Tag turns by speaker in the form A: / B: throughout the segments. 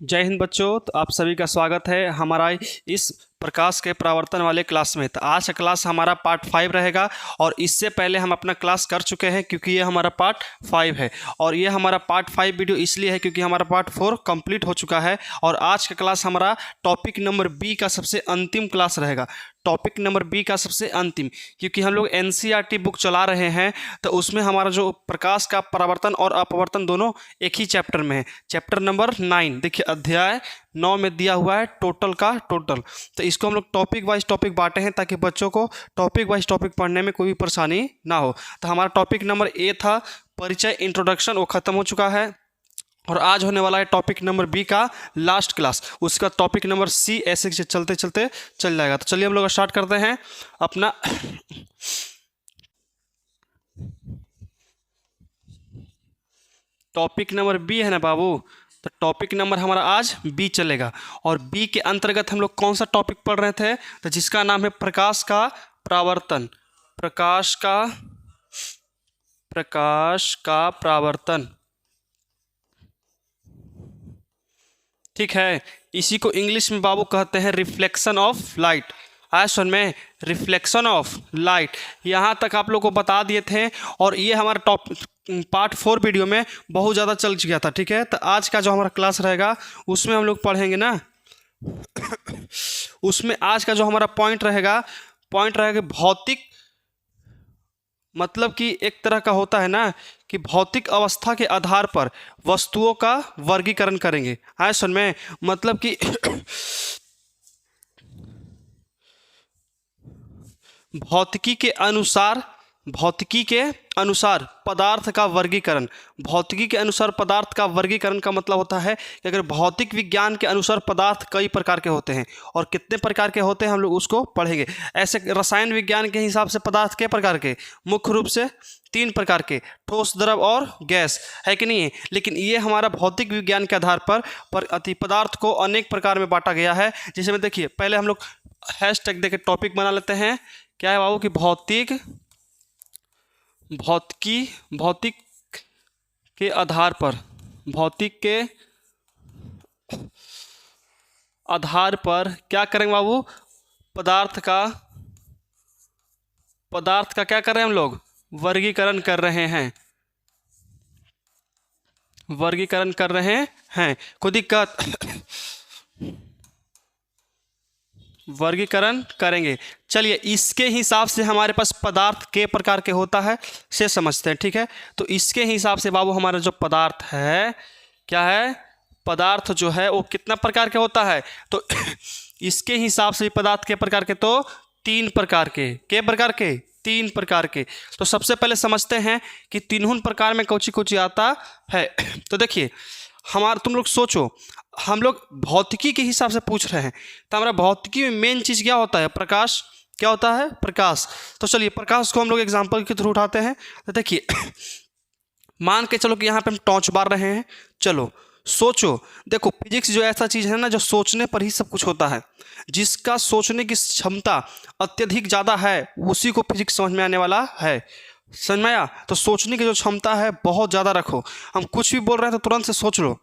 A: जय हिंद बच्चों। तो आप सभी का स्वागत है हमारा इस प्रकाश के परावर्तन वाले क्लास में। तो आज का क्लास हमारा पार्ट 5 रहेगा और इससे पहले हम अपना क्लास कर चुके हैं क्योंकि ये हमारा पार्ट 5 है और ये हमारा पार्ट 5 वीडियो इसलिए है क्योंकि हमारा पार्ट 4 कंप्लीट हो चुका है और आज का क्लास हमारा टॉपिक नंबर बी का सबसे अंतिम क्लास रहेगा। टॉपिक नंबर बी का सबसे अंतिम, क्योंकि हम लोग एनसीईआरटी बुक चला रहे हैं तो उसमें हमारा जो प्रकाश का परावर्तन और अपवर्तन दोनों एक ही चैप्टर में है। चैप्टर नंबर 9 देखिए, अध्याय 9 में दिया हुआ है टोटल का टोटल। तो इसको हम लोग टॉपिक वाइज टॉपिक बांटे हैं ताकि बच्चों को टॉपिक वाइज टॉपिक पढ़ने में कोई भी परेशानी ना हो। तो हमारा टॉपिक नंबर ए था परिचय, इंट्रोडक्शन, वो खत्म हो चुका है और आज होने वाला है टॉपिक नंबर बी का लास्ट क्लास। उसका टॉपिक नंबर सी ऐसे चलते चलते चल जाएगा। तो चलिए हम लोग स्टार्ट करते हैं अपना टॉपिक नंबर बी है ना बाबू। तो टॉपिक नंबर हमारा आज बी चलेगा और बी के अंतर्गत हम लोग कौन सा टॉपिक पढ़ रहे थे, तो जिसका नाम है प्रकाश का परावर्तन। प्रकाश का परावर्तन, ठीक है। इसी को इंग्लिश में बाबू कहते हैं रिफ्लेक्शन ऑफ लाइट। आया सुन में, रिफ्लेक्शन ऑफ लाइट। यहाँ तक आप लोग को बता दिए थे और ये हमारा पार्ट 4 वीडियो में बहुत ज़्यादा चल गया था, ठीक है। तो आज का जो हमारा क्लास रहेगा उसमें हम लोग पढ़ेंगे ना उसमें आज का जो हमारा पॉइंट रहेगा भौतिक, मतलब कि एक तरह का होता है ना कि भौतिक अवस्था के आधार पर वस्तुओं का वर्गीकरण करेंगे। आया सुन में, मतलब कि भौतिकी के अनुसार पदार्थ का वर्गीकरण। भौतिकी के अनुसार पदार्थ का वर्गीकरण का मतलब होता है कि अगर भौतिक विज्ञान के अनुसार पदार्थ कई प्रकार के होते हैं और कितने प्रकार के होते हैं हम लोग उसको पढ़ेंगे। ऐसे रसायन विज्ञान के हिसाब से पदार्थ के प्रकार के मुख्य रूप से 3 प्रकार के, ठोस, द्रव और गैस, है कि नहीं है। लेकिन ये हमारा भौतिक विज्ञान के आधार पर पदार्थ को अनेक प्रकार में बांटा गया है। जैसे में देखिए, पहले हम लोग हैशटैग देके टॉपिक बना लेते हैं। क्या है बाबू कि भौतिक के आधार पर, भौतिक के आधार पर क्या करेंगे बाबू, पदार्थ का क्या कर रहे हैं हम लोग, वर्गीकरण कर रहे हैं। कोई दिक्कत वर्गीकरण करेंगे। चलिए, इसके हिसाब से हमारे पास पदार्थ के प्रकार के होता है से समझते हैं, ठीक है। तो इसके हिसाब से बाबू हमारा जो पदार्थ है, क्या है, पदार्थ जो है वो कितना प्रकार के होता है, तो इसके हिसाब से पदार्थ के प्रकार के तो 3 प्रकार के। प्रकार के 3 प्रकार के। तो सबसे पहले समझते हैं कि तीनों प्रकार में कौची आता है। तो देखिए, तुम लोग सोचो, हम लोग भौतिकी के हिसाब से पूछ रहे हैं तो हमारा भौतिकी में मेन चीज़ क्या होता है, प्रकाश। क्या होता है, प्रकाश। तो चलिए प्रकाश को हम लोग एग्जाम्पल के थ्रू उठाते हैं। तो देखिए, मान के चलो कि यहाँ पे हम टॉर्च बार रहे हैं। चलो सोचो, देखो फिजिक्स जो ऐसा चीज़ है ना जो सोचने पर ही सब कुछ होता है। जिसका सोचने की क्षमता अत्यधिक ज़्यादा है उसी को फिजिक्स समझ में आने वाला है। समझ में आया। तो सोचने की जो क्षमता है बहुत ज़्यादा रखो। हम कुछ भी बोल रहे हैं तो तुरंत से सोच लो,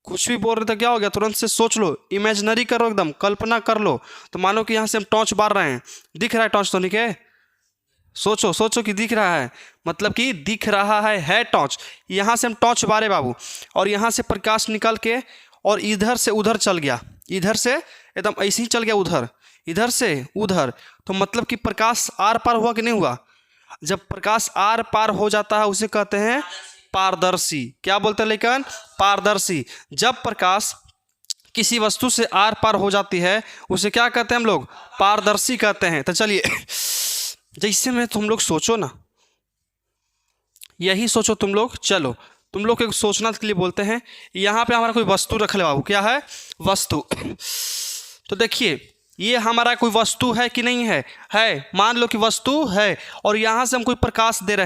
A: कुछ भी बोल रहे थे क्या हो गया, तुरंत से सोच लो, इमेजिनरी करो, एकदम कल्पना कर लो। तो मानो कि यहाँ से हम टॉर्च बार रहे हैं, दिख रहा है टॉर्च तो नहीं के, सोचो कि दिख रहा है, मतलब कि दिख रहा है टॉर्च। यहाँ से हम टॉर्च बारे बाबू और यहाँ से प्रकाश निकल के और इधर से उधर चल गया, इधर से एकदम ऐसे ही चल गया उधर, इधर से उधर। तो मतलब कि प्रकाश आर पार हुआ कि नहीं हुआ। जब प्रकाश आर पार हो जाता है उसे कहते हैं पारदर्शी। क्या बोलते हैं लेकिन, पारदर्शी। जब प्रकाश किसी वस्तु से आर पार हो जाती है उसे क्या कहते हैं हम लोग, पारदर्शी कहते हैं। तो चलिए, जैसे में तुम लोग सोचो ना, यही सोचो तुम लोग। चलो तुम लोग के सोचना के लिए बोलते हैं, यहाँ पे हमारा कोई वस्तु रख ले बाबू। क्या है, वस्तु। तो देखिए, ये हमारा कोई वस्तु है कि नहीं है। मान लो कि वस्तु है और यहाँ से हम कोई प्रकाश दे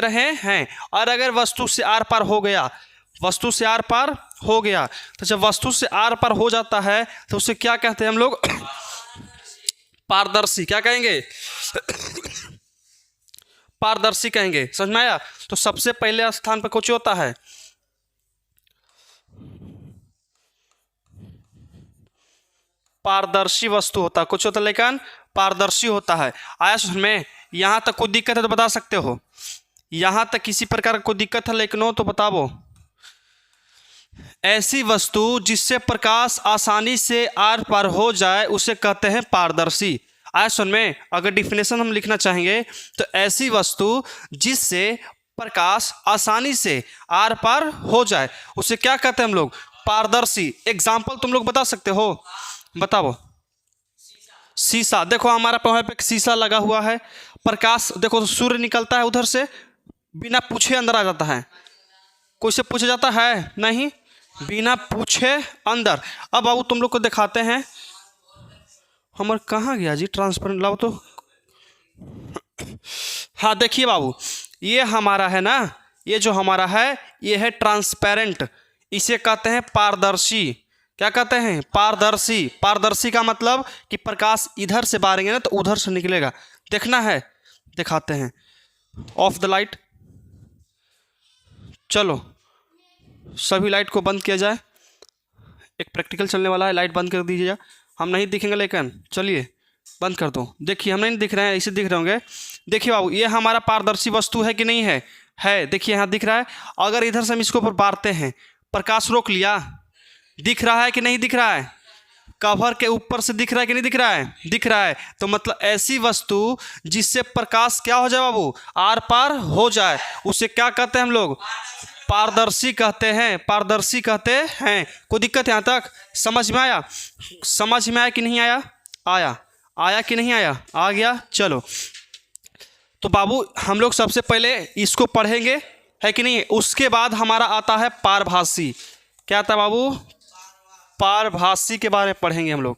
A: रहे हैं और अगर वस्तु से आर पार हो गया, तो जब वस्तु से आर पार हो जाता है तो उसे क्या कहते हैं हम लोग, पारदर्शी। क्या कहेंगे, पारदर्शी कहेंगे। समझ में आया। तो सबसे पहले स्थान पर कुछ होता है पारदर्शी वस्तु होता है, कुछ होता है लेकिन पारदर्शी होता है। आया समझ में? यहाँ तक कोई दिक्कत है तो बता सकते हो, यहाँ तक किसी प्रकार का कोई दिक्कत है लेकिन हो तो बताओ। ऐसी वस्तु जिससे प्रकाश आसानी से आर पार हो जाए उसे कहते हैं पारदर्शी। आया सुन में? अगर डिफिनेशन हम लिखना चाहेंगे तो ऐसी वस्तु जिससे प्रकाश आसानी से आर पार हो जाए उसे क्या कहते हैं हम लोग? पारदर्शी। एग्जाम्पल तुम लोग बता सकते हो? बताओ। शीशा, देखो हमारा वहाँ पे शीशा लगा हुआ है, प्रकाश देखो सूर्य निकलता है उधर से, बिना पूछे अंदर आ जाता है। कोई से पूछे जाता है? नहीं, बिना पूछे अंदर। अब बाबू तुम लोग को दिखाते हैं, हमारे कहाँ गया जी ट्रांसपेरेंट, लाओ तो। हाँ देखिए बाबू, ये हमारा है ना, ये जो हमारा है ये है ट्रांसपेरेंट, इसे कहते हैं पारदर्शी। क्या कहते हैं? पारदर्शी। पारदर्शी का मतलब कि प्रकाश इधर से बाहरेंगे ना तो उधर से निकलेगा। देखना है? दिखाते हैं। ऑफ द लाइट, चलो सभी लाइट को बंद किया जाए, एक प्रैक्टिकल चलने वाला है, लाइट बंद कर दीजिएगा। हम नहीं दिखेंगे लेकिन चलिए बंद कर दो। देखिए हम नहीं दिख रहे हैं, ऐसे दिख रहे होंगे। देखिए बाबू, ये हमारा पारदर्शी वस्तु है कि नहीं है? है। देखिए यहाँ दिख रहा है। अगर इधर से हम इसको ऊपर बारते हैं, प्रकाश रोक लिया, दिख रहा है कि नहीं दिख रहा है? कवर के ऊपर से दिख रहा है कि नहीं दिख रहा है? दिख रहा है। तो मतलब ऐसी वस्तु जिससे प्रकाश क्या हो जाए बाबू? आर पार हो जाए, उसे क्या कहते हैं हम लोग? पारदर्शी कहते हैं। पारदर्शी कहते हैं। कोई दिक्कत यहाँ तक? समझ में आया? समझ में आया कि नहीं आया? आया? आया कि नहीं आया? आ गया। चलो तो बाबू हम लोग सबसे पहले इसको पढ़ेंगे, है कि नहीं? उसके बाद हमारा आता है पारभासी। क्या आता है बाबू? पारभासी के बारे में पढ़ेंगे हम लोग।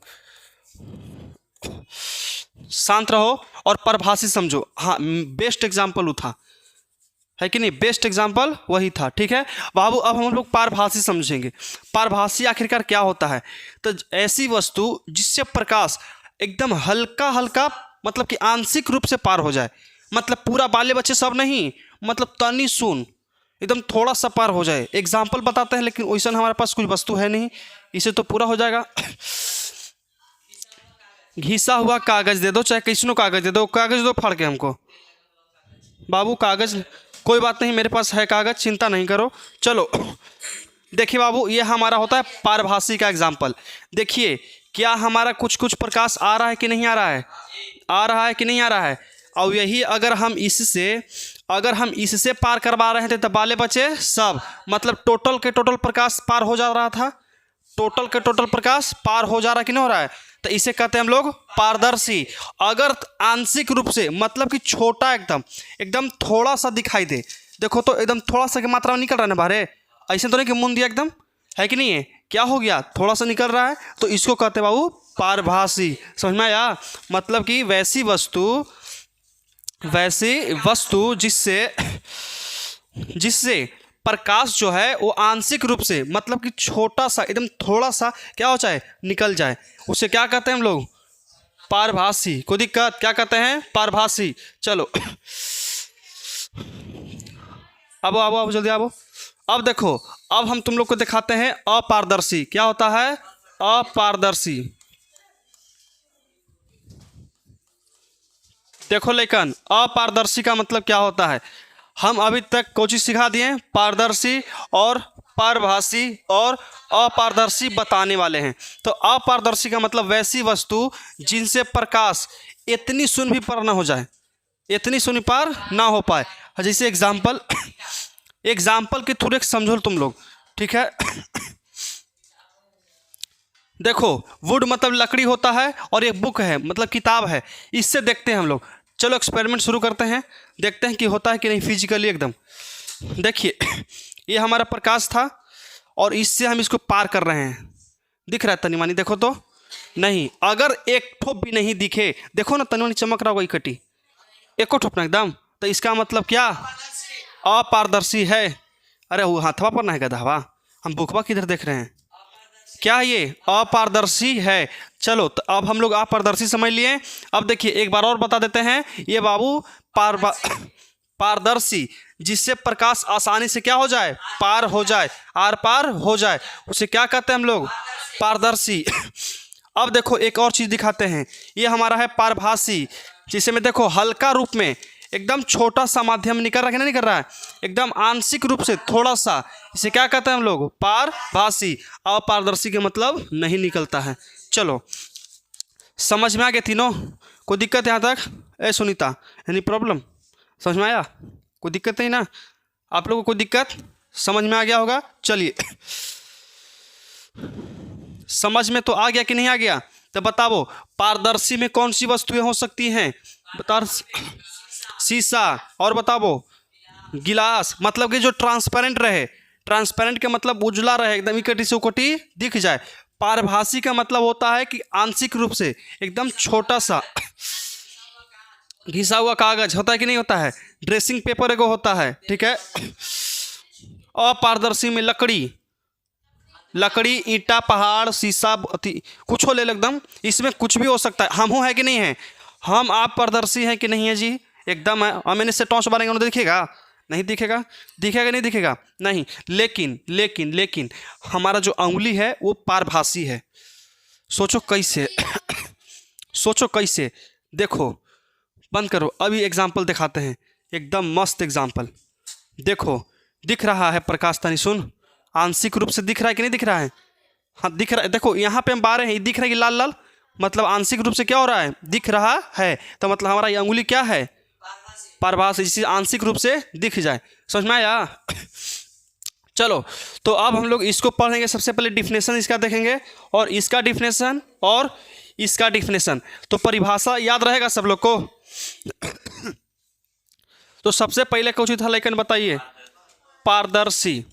A: शांत रहो और पारभासी समझो। हाँ, बेस्ट एग्जाम्पल वो था, है कि नहीं? बेस्ट एग्जाम्पल वही था। ठीक है बाबू, अब हम लोग पारभासी समझेंगे। पारभासी आखिरकार क्या होता है? तो ऐसी वस्तु जिससे प्रकाश एकदम हल्का हल्का, मतलब कि आंशिक रूप से पार हो जाए, मतलब पूरा बाले बच्चे सब नहीं, मतलब तनी सुन एकदम थोड़ा सा पार हो जाए। एग्जाम्पल बताते हैं, लेकिन वैसा हमारे पास कुछ वस्तु है नहीं, इसे तो पूरा हो जाएगा। घिसा हुआ कागज दे दो, चाहे किसनो कागज दे दो, कागज दो फाड़ के हमको। बाबू कागज, कोई बात नहीं, मेरे पास है कागज, चिंता नहीं करो। चलो देखिए बाबू, ये हमारा होता है पारभासी का एग्जाम्पल। देखिए क्या हमारा कुछ कुछ प्रकाश आ रहा है कि नहीं आ रहा है? आ रहा है कि नहीं आ रहा है? और यही अगर हम इससे पार करवा रहे थे तो बाले बचे सब, मतलब टोटल के टोटल प्रकाश पार हो जा रहा था। टोटल के टोटल प्रकाश पार हो जा रहा कि नहीं हो रहा है? तो इसे कहते हैं हम लोग पारदर्शी। अगर आंशिक रूप से, मतलब कि छोटा एकदम थोड़ा सा दिखाई दे, देखो तो एकदम थोड़ा सा की मात्रा में निकल रहा है ना बाहर, ऐसे तो नहीं कि मुंह दिया एकदम, है कि नहीं है? क्या हो गया? थोड़ा सा निकल रहा है, तो इसको कहते हैं बाबू पारभासी। समझ में आया? मतलब कि वैसी वस्तु जिससे प्रकाश जो है वो आंशिक रूप से, मतलब कि छोटा सा एकदम थोड़ा सा क्या हो जाए, निकल जाए, उसे क्या कहते हैं हम लोग? पारभासी। कोई दिक्कत? क्या कहते हैं? पारभासी। चलो अब जल्दी आओ। अब देखो, अब हम तुम लोग को दिखाते हैं अपारदर्शी। क्या होता है? अपारदर्शी। देखो लेकिन अपारदर्शी का मतलब क्या होता है? हम अभी तक कोई चीज़ सिखा दिए, पारदर्शी और पारभासी और अपारदर्शी बताने वाले हैं। तो अपारदर्शी का मतलब वैसी वस्तु जिनसे प्रकाश इतनी सुन भी पार ना हो जाए, इतनी सुन पार ना हो पाए। जैसे एग्जाम्पल के थ्रू एक समझो तुम लोग, ठीक है? देखो वुड मतलब लकड़ी होता है, और एक बुक है मतलब किताब है, इससे देखते हैं हम लोग। चलो एक्सपेरिमेंट शुरू करते हैं, देखते हैं कि होता है कि नहीं फिजिकली एकदम। देखिए ये हमारा प्रकाश था और इससे हम इसको पार कर रहे हैं, दिख रहा है तनी मानी? देखो तो नहीं। अगर एक ठोप भी नहीं दिखे, देखो ना तनी मानी चमक रहा होगा इकट्ठी, एको ठोप ना एकदम, तो इसका मतलब क्या? अपारदर्शी है। अरे वो हाथवा पर ना है गधा, हम बुकवा किधर देख रहे हैं? क्या ये अपारदर्शी है? चलो तो अब हम लोग अपारदर्शी समझ लिए। अब देखिए एक बार और बता देते हैं, ये बाबू पारदर्शी जिससे प्रकाश आसानी से क्या हो जाए, पार हो जाए, आर पार हो जाए, उसे क्या कहते हैं हम लोग? पारदर्शी। अब देखो एक और चीज़ दिखाते हैं, ये हमारा है पारभासी, जिसे में देखो हल्का रूप में एकदम छोटा सा माध्यम निकल रहा है, नहीं निकल रहा है, एकदम आंशिक रूप से थोड़ा सा, इसे क्या कहते हैं हम लोग, पारभासी। अपारदर्शी के मतलब नहीं निकलता है। चलो समझ में आ गए तीनों? कोई दिक्कत यहाँ तक? ए सुनीता, एनी प्रॉब्लम? समझ में आया? कोई दिक्कत नहीं ना? आप लोगों को कोई दिक्कत? समझ में आ गया होगा। चलिए समझ में तो आ गया कि नहीं आ गया? तो बताओ पारदर्शी में कौन सी वस्तुएं हो सकती हैं? बता। शीशा, और बताओ गिलास, मतलब कि जो ट्रांसपेरेंट रहे, ट्रांसपेरेंट का मतलब उजला रहे, एकदम इकट्ठी से उकट्ठी दिख जाए। पारभासी का मतलब होता है कि आंशिक रूप से एकदम छोटा सा घिसा हुआ कागज होता है कि नहीं होता है, ड्रेसिंग पेपर एगो होता है, ठीक है। अपारदर्शी में लकड़ी, लकड़ी, ईंटा, पहाड़, शीशा, कुछ हो ले एकदम, इसमें कुछ भी हो सकता है। हम हो है कि नहीं है? हम आप पारदर्शी हैं कि नहीं है जी? एकदम है। और मैंने इससे टॉर्च मारेंगे उन्हें दिखेगा? नहीं दिखेगा। दिखेगा नहीं दिखेगा? नहीं। लेकिन लेकिन लेकिन हमारा जो उंगली है वो पारभासी है। सोचो कैसे सोचो कैसे। देखो बंद करो, अभी एग्जाम्पल दिखाते हैं, एकदम मस्त एग्जाम्पल। देखो दिख रहा है प्रकाश तनी सुन, आंशिक रूप से दिख रहा है कि नहीं दिख रहा है? हाँ दिख रहा है। देखो यहाँ पे हम बारे हैं, दिख रहा है कि लाल लाल, मतलब आंशिक रूप से क्या हो रहा है, दिख रहा है। तो मतलब हमारा ये अंगुली क्या है? पारभासी, जिससे आंशिक रूप से दिख जाए। समझ में आया? चलो तो अब हम लोग इसको पढ़ेंगे। सबसे पहले डिफिनेशन इसका देखेंगे, और इसका डिफिनेशन, और इसका डिफिनेशन। तो परिभाषा याद रहेगा सब लोग को? तो सबसे पहले कुछ था लेकिन बताइए, पारदर्शी।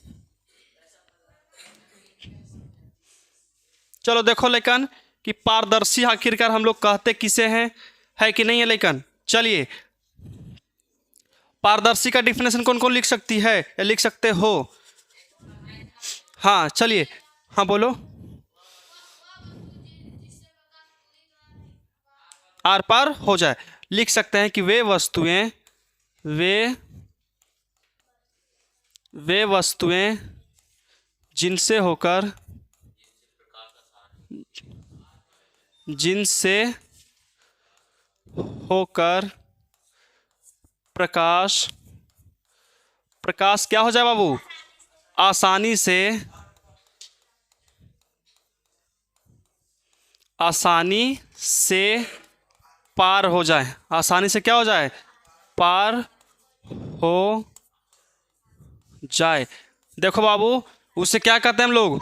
A: चलो देखो लेकिन कि पारदर्शी आखिरकार हम लोग कहते किसे हैं, है कि नहीं है लेकिन? चलिए पारदर्शी का डिफिनेशन कौन कौन लिख सकती है या लिख सकते हो? हाँ चलिए, हाँ बोलो। आर पार हो जाए। लिख सकते हैं कि वे वस्तुएं जिनसे होकर प्रकाश क्या हो जाए बाबू? आसानी से पार हो जाए। आसानी से क्या हो जाए? पार हो जाए। देखो बाबू, उसे क्या कहते हैं हम लोग?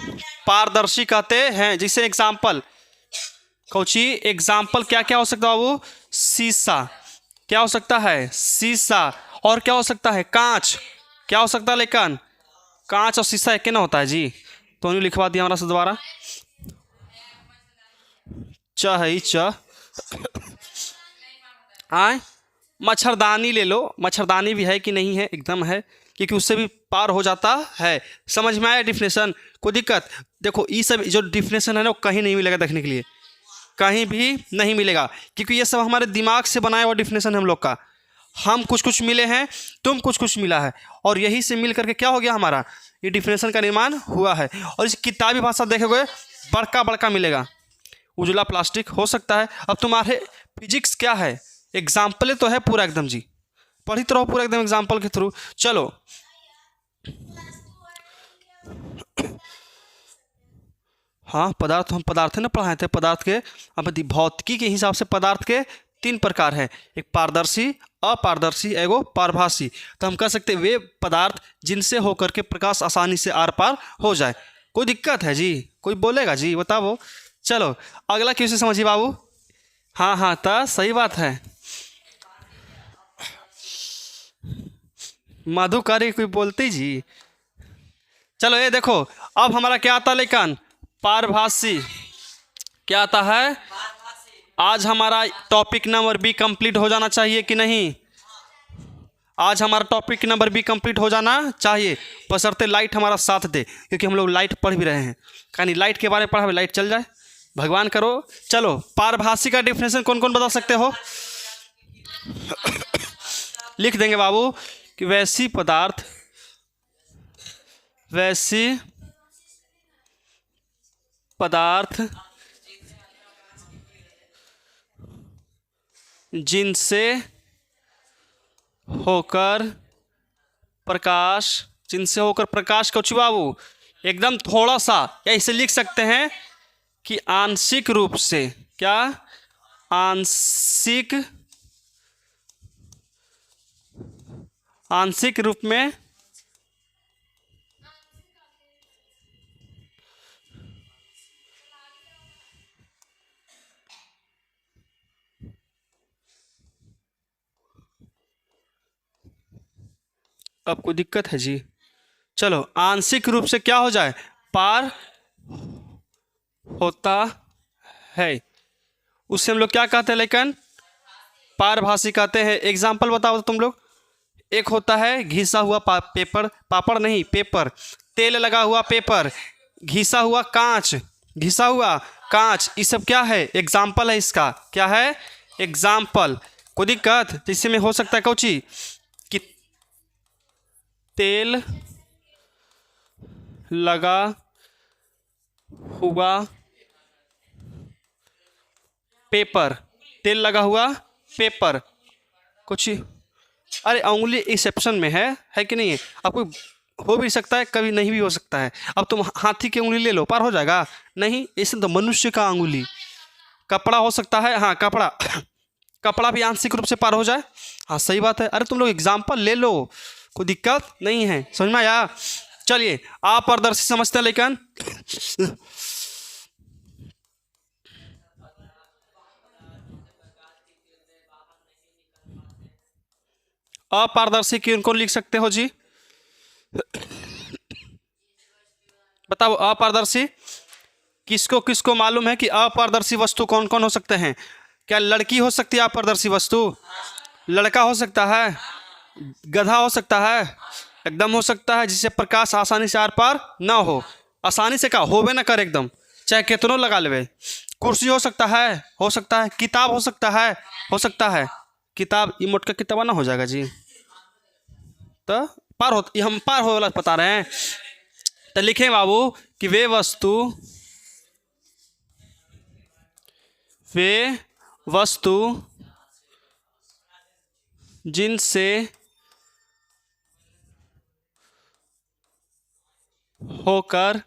A: पारदर्शी कहते हैं। जैसे एग्जाम्पल, कौची एग्जाम्पल क्या क्या हो सकता है बाबू? शीशा, क्या हो सकता है? शीशा। और क्या हो सकता है? कांच। क्या हो सकता है लेकिन? कांच और शीशा एक ना होता है जी। तो नहीं लिखवा दिया हमारा से दोबारा। आए मच्छरदानी ले लो, मच्छरदानी भी है कि नहीं है? एकदम है, क्योंकि उससे भी पार हो जाता है। समझ में आया डिफिनेशन? कोई दिक्कत? देखो ये सब जो डिफिनेशन है ना, वो कहीं नहीं मिलेगा देखने के लिए, कहीं भी नहीं मिलेगा, क्योंकि ये सब हमारे दिमाग से बनाया हुआ डिफिनेशन है हम लोग का। हम कुछ कुछ मिले हैं, तुम कुछ कुछ मिला है, और यही से मिल करके क्या हो गया हमारा, ये डिफिनेशन का निर्माण हुआ है। और इस किताबी भाषा देखोगे बड़का बड़का मिलेगा, उजला प्लास्टिक हो सकता है। अब तुम्हारे फिजिक्स क्या है? एग्जाम्पल तो है पूरा एकदम जी, पढ़ते रहो पूरा एकदम एग्जाम्पल के थ्रू। चलो हाँ पदार्थ, हम पदार्थ ना पढ़ाए थे, पदार्थ के अब भौतिकी के हिसाब से पदार्थ के 3 प्रकार है, एक पारदर्शी, अपारदर्शी, एगो पारभासी। तो हम कह सकते हैं वे पदार्थ जिनसे होकर के प्रकाश आसानी से आर पार हो जाए। कोई दिक्कत है जी? कोई बोलेगा जी? बताओ। चलो अगला क्वेश्चन समझिए बाबू। हाँ हाँ तो सही बात है। मधुकारी कोई बोलते जी। चलो ये देखो, अब हमारा क्या आता है लेकिन? पारभासी। क्या आता है? आज हमारा टॉपिक नंबर बी कंप्लीट हो जाना चाहिए कि नहीं? आज हमारा टॉपिक नंबर बी कंप्लीट हो जाना चाहिए, बशर्ते लाइट हमारा साथ दे, क्योंकि हम लोग लाइट पढ़ भी रहे हैं। कहीं लाइट के बारे में पढ़ा, लाइट चल जाए, भगवान करो। चलो पारभासी का डिफिनेशन कौन कौन बता सकते हो? लिख देंगे बाबू कि वैसी पदार्थ जिनसे होकर प्रकाश, जिनसे होकर प्रकाश को बाबू एकदम थोड़ा सा, या इसे लिख सकते हैं कि आंशिक रूप से, क्या, आंशिक रूप में अब कोई दिक्कत है जी? चलो, आंशिक रूप से क्या हो जाए, पार होता है, उससे हम लोग क्या कहते हैं, लेकिन पारभासी कहते हैं। एग्जाम्पल बताओ तो तुम लोग। एक होता है घिसा हुआ पेपर, पापड़ नहीं पेपर, तेल लगा हुआ पेपर, घिसा हुआ कांच, घिसा हुआ कांच, ये सब क्या है, एग्जाम्पल है इसका, क्या है, एग्जाम्पल। कोई दिक्कत? जिससे में हो सकता है कौची कि तेल लगा हुआ पेपर, तेल लगा हुआ पेपर, कुछ, अरे उंगली एक्सेप्शन में है कि नहीं है? अब कोई हो भी सकता है, कभी नहीं भी हो सकता है। अब तुम हाथी की उंगली ले लो, पार हो जाएगा? नहीं, इसे तो मनुष्य का उंगली। कपड़ा हो सकता है, हाँ कपड़ा, कपड़ा भी आंशिक रूप से पार हो जाए, हाँ सही बात है। अरे तुम लोग एग्जाम्पल ले लो, कोई दिक्कत नहीं है, समझ में आया? चलिए, अपारदर्शी समझते हैं, लेकिन अपारदर्शी की उनको लिख सकते हो जी? बताओ, अपारदर्शी किसको किसको मालूम है कि अपारदर्शी वस्तु कौन कौन हो सकते हैं? क्या लड़की हो सकती है अपारदर्शी वस्तु? लड़का हो सकता है, गधा हो सकता है, एकदम हो सकता है, जिससे प्रकाश आसानी से आर पार ना हो, आसानी से का होवे ना करे एकदम, चाहे कितनों लगा लेवे। कुर्सी हो सकता है, हो सकता है। किताब हो सकता है, हो सकता है। किताब ई मोट का किताब ना हो जाएगा जी, तो पार हो, ये हम पार हो वाला बता रहे हैं। तो लिखें बाबू कि वे वस्तु जिनसे होकर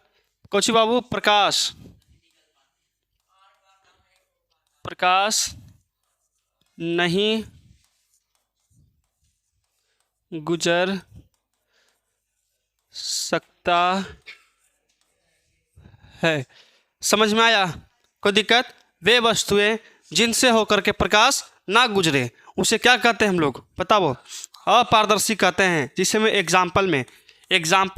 A: कुछ बाबू प्रकाश नहीं गुजर सकता है। समझ में आया? कोई दिक्कत? वे वस्तुएं जिनसे होकर के प्रकाश ना गुजरे, उसे क्या कहते हैं हम लोग, बताओ? अपारदर्शी कहते हैं। जिसे में एग्जाम्पल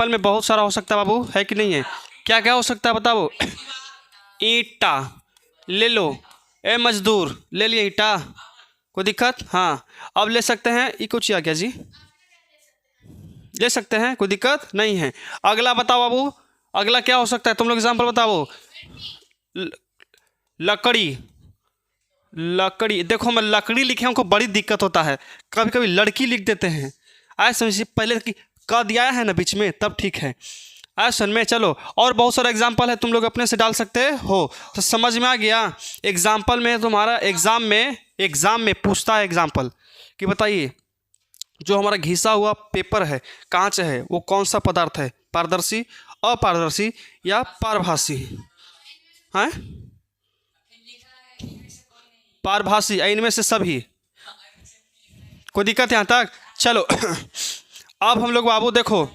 A: में बहुत सारा हो सकता है बाबू, है कि नहीं है? क्या क्या हो सकता है बताओ? ईंटा ले लो, ए मजदूर ले लिए ईंटा, कोई दिक्कत? हाँ, अब ले सकते हैं, ये कुछ आ गया जी, ले सकते हैं, कोई दिक्कत नहीं है। अगला बताओ बाबू, अगला क्या हो सकता है, तुम लोग एग्जाम्पल बताओ। लकड़ी, देखो मैं लकड़ी लिखे हमको बड़ी दिक्कत होता है, कभी कभी लड़की लिख देते हैं। आज समझिए, पहले कि क दिया है ना बीच में, तब ठीक है। आज सुन में, चलो और बहुत सारा एग्जाम्पल है, तुम लोग अपने से डाल सकते हो। तो समझ में आ गया? एग्जाम्पल में तुम्हारा एग्जाम में पूछता है एग्जाम्पल कि बताइए, जो हमारा घिसा हुआ पेपर है, कांच है, वो कौन सा पदार्थ है? पारदर्शी, अपारदर्शी या पारभासी? हैं? पारभासी, इनमें से सभी। कोई दिक्कत यहाँ तक? चलो अब हम लोग बाबू देखो,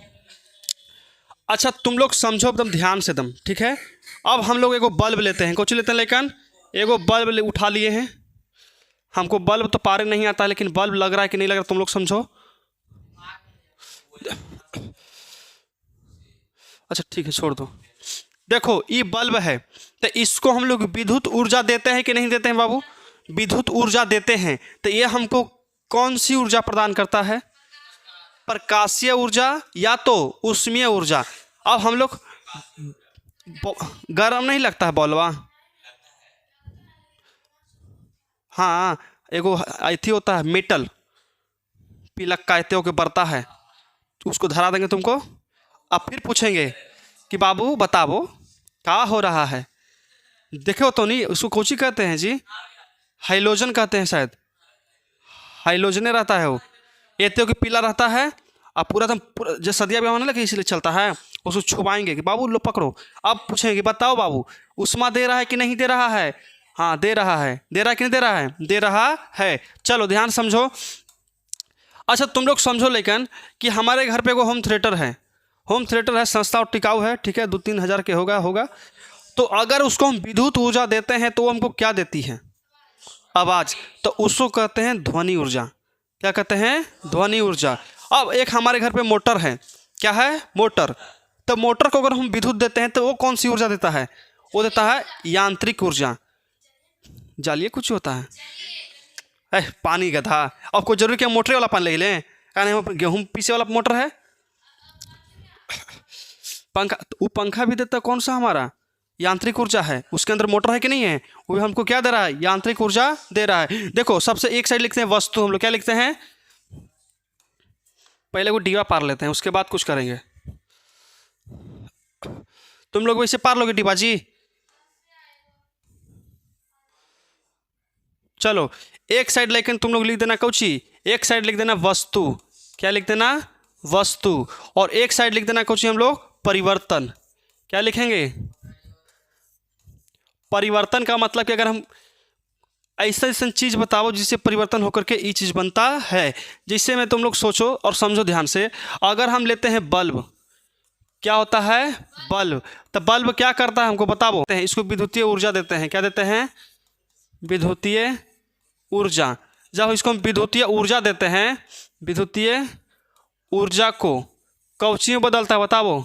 A: अच्छा तुम लोग समझो एकदम ध्यान से एकदम, ठीक है? अब हम लोग एगो बल्ब लेते हैं, कुछ लेते हैं, लेकिन एगो बल्ब उठा लिए हैं। हमको बल्ब तो पारे नहीं आता, लेकिन बल्ब लग रहा है कि नहीं लग रहा, तुम लोग समझो। अच्छा ठीक है, छोड़ दो। देखो ये बल्ब है, तो इसको हम लोग विद्युत ऊर्जा देते हैं कि नहीं देते हैं बाबू? विद्युत ऊर्जा देते हैं। तो ये हमको कौन सी ऊर्जा प्रदान करता है? प्रकाशीय ऊर्जा या तो ऊष्मीय ऊर्जा। अब हम लोग, गर्म नहीं लगता है बल्बा? हाँ, एगो अथी होता है मेटल, पिलक का एते होके बढ़ता है, उसको धरा देंगे तुमको। अब फिर पूछेंगे कि बाबू बताओ क्या हो रहा है? देखो तो नहीं, उसको कोची कहते हैं जी? हाइलोजन कहते हैं शायद, हाइलोजने रहता है वो। ये तो कि पीला रहता है, अब पूरा एकदम पूरा जो सदिया भी होने लगे इसलिए चलता है, उसको छुपाएंगे कि बाबू लो पकड़ो। अब पूछेंगे बताओ बाबू उष्मा दे रहा है कि नहीं दे रहा है? हाँ दे रहा है। दे रहा है कि नहीं दे रहा है? दे रहा है। चलो ध्यान समझो। अच्छा तुम लोग समझो लेकिन कि हमारे घर पे वो होम थिएटर है। होम थिएटर है, सस्ता और टिकाऊ है, ठीक है, 2-3 हज़ार के होगा। तो अगर उसको हम विद्युत ऊर्जा देते हैं तो वो हमको क्या देती है? आवाज़। तो उसको कहते हैं ध्वनि ऊर्जा। क्या कहते हैं? ध्वनि ऊर्जा। अब एक हमारे घर पे मोटर है। क्या है? मोटर। तो मोटर को अगर हम विद्युत देते हैं तो वो कौन सी ऊर्जा देता है? वो देता है यांत्रिक ऊर्जा। जालिए कुछ होता है पानी गधा। अब कोई जरूरी क्या मोटर वाला पानी ले लें? कहने गेहूँ पीसे वाला मोटर है। पंखा, वो पंखा भी देता कौन सा? हमारा यांत्रिक ऊर्जा है, उसके अंदर मोटर है कि नहीं है? वो भी हमको क्या दे रहा है? यांत्रिक ऊर्जा दे रहा है। देखो सबसे एक साइड लिखते हैं वस्तु, हम लोग क्या लिखते हैं? पहले वो डीवा पार लेते हैं, उसके बाद कुछ करेंगे। तुम लोग वैसे पार लोगे डीवा जी? चलो एक साइड लेकिन तुम लोग लिख देना कौची, एक साइड लिख देना वस्तु। क्या लिख देना? वस्तु। और एक साइड लिख देना कौची हम लोग? परिवर्तन। क्या लिखेंगे? परिवर्तन का मतलब कि अगर हम ऐसा चीज़ बताओ जिससे परिवर्तन होकर के ये चीज़ बनता है। जिससे में तुम लोग सोचो और समझो ध्यान से। अगर हम लेते हैं बल्ब, क्या होता है? बल्ब। तो बल्ब क्या करता है हमको बताओ? इसको विद्युतीय ऊर्जा देते हैं। क्या देते हैं? विद्युतीय ऊर्जा। जब इसको हम विद्युतीय ऊर्जा देते हैं, विद्युतीय ऊर्जा को कौची में बदलता है बताओ?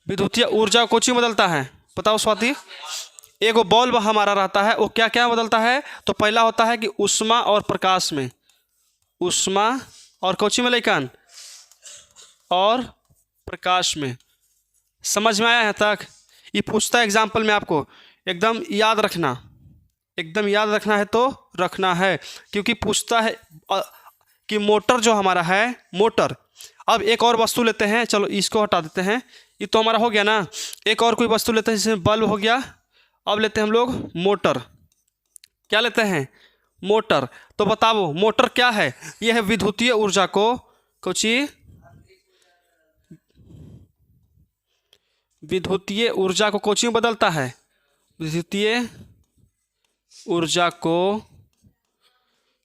A: विद्युतीय ऊर्जा कौची में बदलता है बताओ स्वाति? एगो बल्ब हमारा रहता है, वो क्या क्या बदलता है? तो पहला होता है कि ऊष्मा और प्रकाश में। ऊष्मा और कौची में लेकिन? और प्रकाश में। समझ में आया है तक? ये पूछता है एग्जाम्पल में, आपको एकदम याद रखना, एकदम याद रखना है तो रखना है, क्योंकि पूछता है कि मोटर जो हमारा है, मोटर। अब एक और वस्तु लेते हैं, चलो इसको हटा देते हैं, ये तो हमारा हो गया ना। एक और कोई वस्तु लेते हैं, जिसमें बल्ब हो गया। अब लेते हैं हम लोग मोटर। क्या लेते हैं? मोटर। तो बताओ मोटर क्या है? यह है विद्युतीय ऊर्जा को कुछ विद्युतीय ऊर्जा को कोची में बदलता है? विद्युतीय ऊर्जा को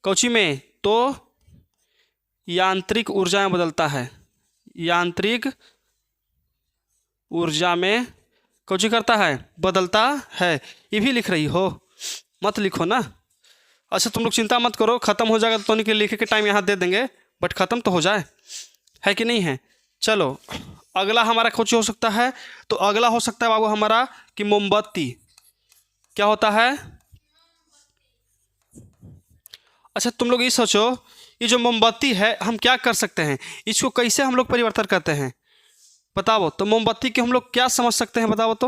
A: कोची में? तो यांत्रिक ऊर्जा में बदलता है। यांत्रिक ऊर्जा में कोची करता है? बदलता है। ये भी लिख रही हो? मत लिखो ना। अच्छा तुम लोग चिंता मत करो, ख़त्म हो जाएगा तो उनके लिखे के टाइम यहाँ दे देंगे, बट ख़त्म तो हो जाए, है कि नहीं है? चलो अगला हमारा कुछ हो सकता है। तो अगला हो सकता है बाबू हमारा कि मोमबत्ती। क्या होता है? अच्छा तुम लोग ये सोचो, ये जो मोमबत्ती है हम क्या कर सकते हैं? इसको कैसे हम लोग परिवर्तन करते हैं बताओ? तो मोमबत्ती के हम लोग क्या समझ सकते हैं बताओ? तो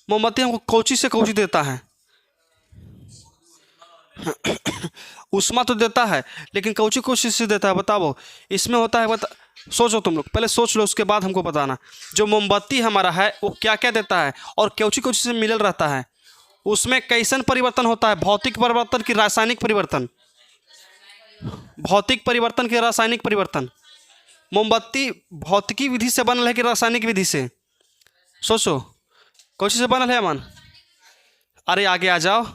A: मोमबत्ती हमको कौची से कौची देता है? ऊष्मा तो देता है, लेकिन कौची कौची से देता है बताओ? इसमें होता है सोचो तुम लोग, पहले सोच लो, उसके बाद हमको बताना। जो मोमबत्ती हमारा है वो क्या क्या देता है और कौची कौची से मिलल रहता है? उसमें कैसन परिवर्तन होता है? भौतिक परिवर्तन कि रासायनिक परिवर्तन? भौतिक परिवर्तन कि रासायनिक परिवर्तन? मोमबत्ती भौतिकी विधि से बनल है कि रासायनिक विधि से? सोचो कौची से बनल है अमन? अरे आगे आ जाओ,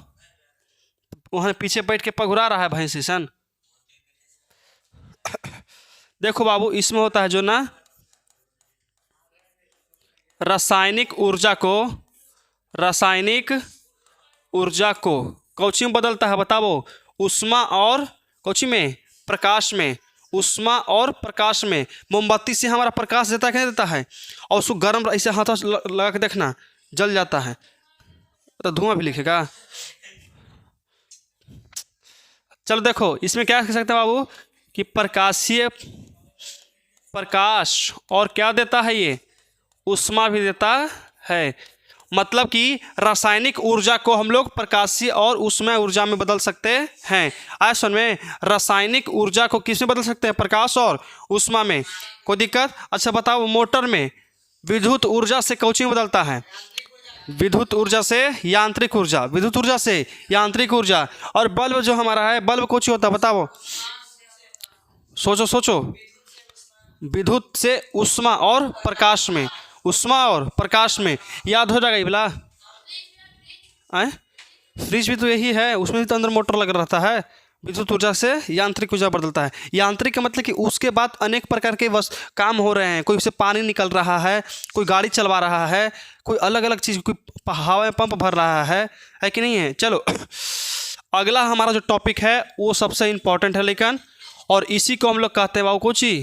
A: वहाँ पीछे बैठ के पगुरा रहा है भैंसी सन। देखो बाबू इसमें होता है जो ना रासायनिक ऊर्जा को कौची में बदलता है बताओ? ऊष्मा और कौची में? प्रकाश में। ऊष्मा और प्रकाश में। मोमबत्ती से हमारा प्रकाश देता है कि नहीं देता है? और उसको गर्म ऐसे हाथों से लगा के देखना, जल जाता है। तो धुआं भी लिखेगा। चलो देखो इसमें क्या कह सकते हैं बाबू कि प्रकाशीय प्रकाश और क्या देता है? ये ऊष्मा भी देता है। मतलब कि रासायनिक ऊर्जा को हम लोग प्रकाशीय और ऊष्मा ऊर्जा में बदल सकते हैं। आए सुन में, रासायनिक ऊर्जा को किस में बदल सकते हैं? प्रकाश और ऊष्मा में। कोई दिक्कत? अच्छा बताओ मोटर में विद्युत ऊर्जा से कौची में बदलता है? विद्युत ऊर्जा से यांत्रिक ऊर्जा। विद्युत ऊर्जा से यांत्रिक ऊर्जा। और बल्ब जो हमारा है, बल्ब कौची होता है बताओ? सोचो सोचो। विद्युत से ऊष्मा और प्रकाश में, ऊष्मा और प्रकाश में, याद हो जाएगा ये बोला। आए, फ्रिज भी तो यही है, उसमें भी तो अंदर मोटर लगा रहता है। विद्युत ऊर्जा से यांत्रिक ऊर्जा बदलता है। यांत्रिक का मतलब कि उसके बाद अनेक प्रकार के काम हो रहे हैं। कोई उससे पानी निकल रहा है, कोई गाड़ी चलवा रहा है, कोई अलग अलग चीज़, कोई हवा में पंप भर रहा है कि नहीं है। चलो अगला हमारा जो टॉपिक है वो सबसे इम्पोर्टेंट है लेकिन, और इसी को हम लोग कहते हैं बाबू कोची,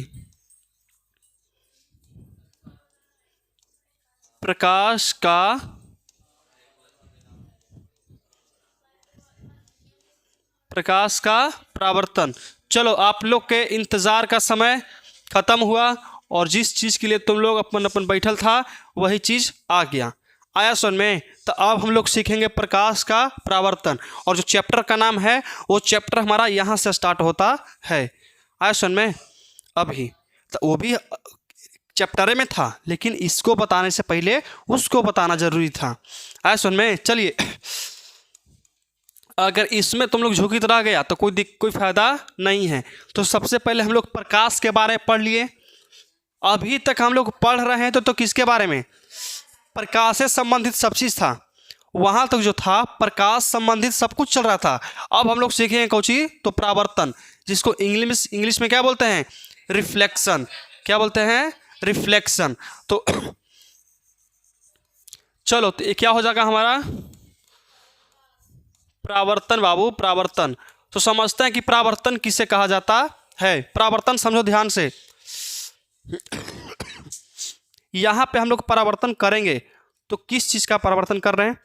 A: प्रकाश का परावर्तन। चलो आप लोग के इंतज़ार का समय ख़त्म हुआ और जिस चीज़ के लिए तुम लोग अपन अपन बैठल था वही चीज़ आ गया, आया सुन में। तो अब हम लोग सीखेंगे प्रकाश का परावर्तन, और जो चैप्टर का नाम है वो चैप्टर हमारा यहाँ से स्टार्ट होता है, आया सुन में। अभी तो वो भी चैप्टर में था लेकिन इसको बताने से पहले उसको बताना जरूरी था, आया सुन में। चलिए अगर इसमें तुम लोग झुकी रह गया तो कोई फायदा नहीं है। तो सबसे पहले हम लोग प्रकाश के बारे में पढ़ लिए। अभी तक हम लोग पढ़ रहे हैं तो किसके बारे में, प्रकाश से संबंधित सब चीज़ था। वहाँ तक जो था प्रकाश संबंधित सब कुछ चल रहा था। अब हम लोग सीखेंगे कौची, तो परावर्तन, जिसको इंग्लिश में क्या बोलते हैं, रिफ्लेक्शन। क्या बोलते हैं, रिफ्लेक्शन। तो चलो तो ये क्या हो जाएगा हमारा, परावर्तन बाबू, परावर्तन। तो समझते हैं कि परावर्तन किसे कहा जाता है। परावर्तन समझो ध्यान से, यहाँ पे हम लोग परावर्तन करेंगे तो किस चीज़ का परावर्तन कर रहे हैं,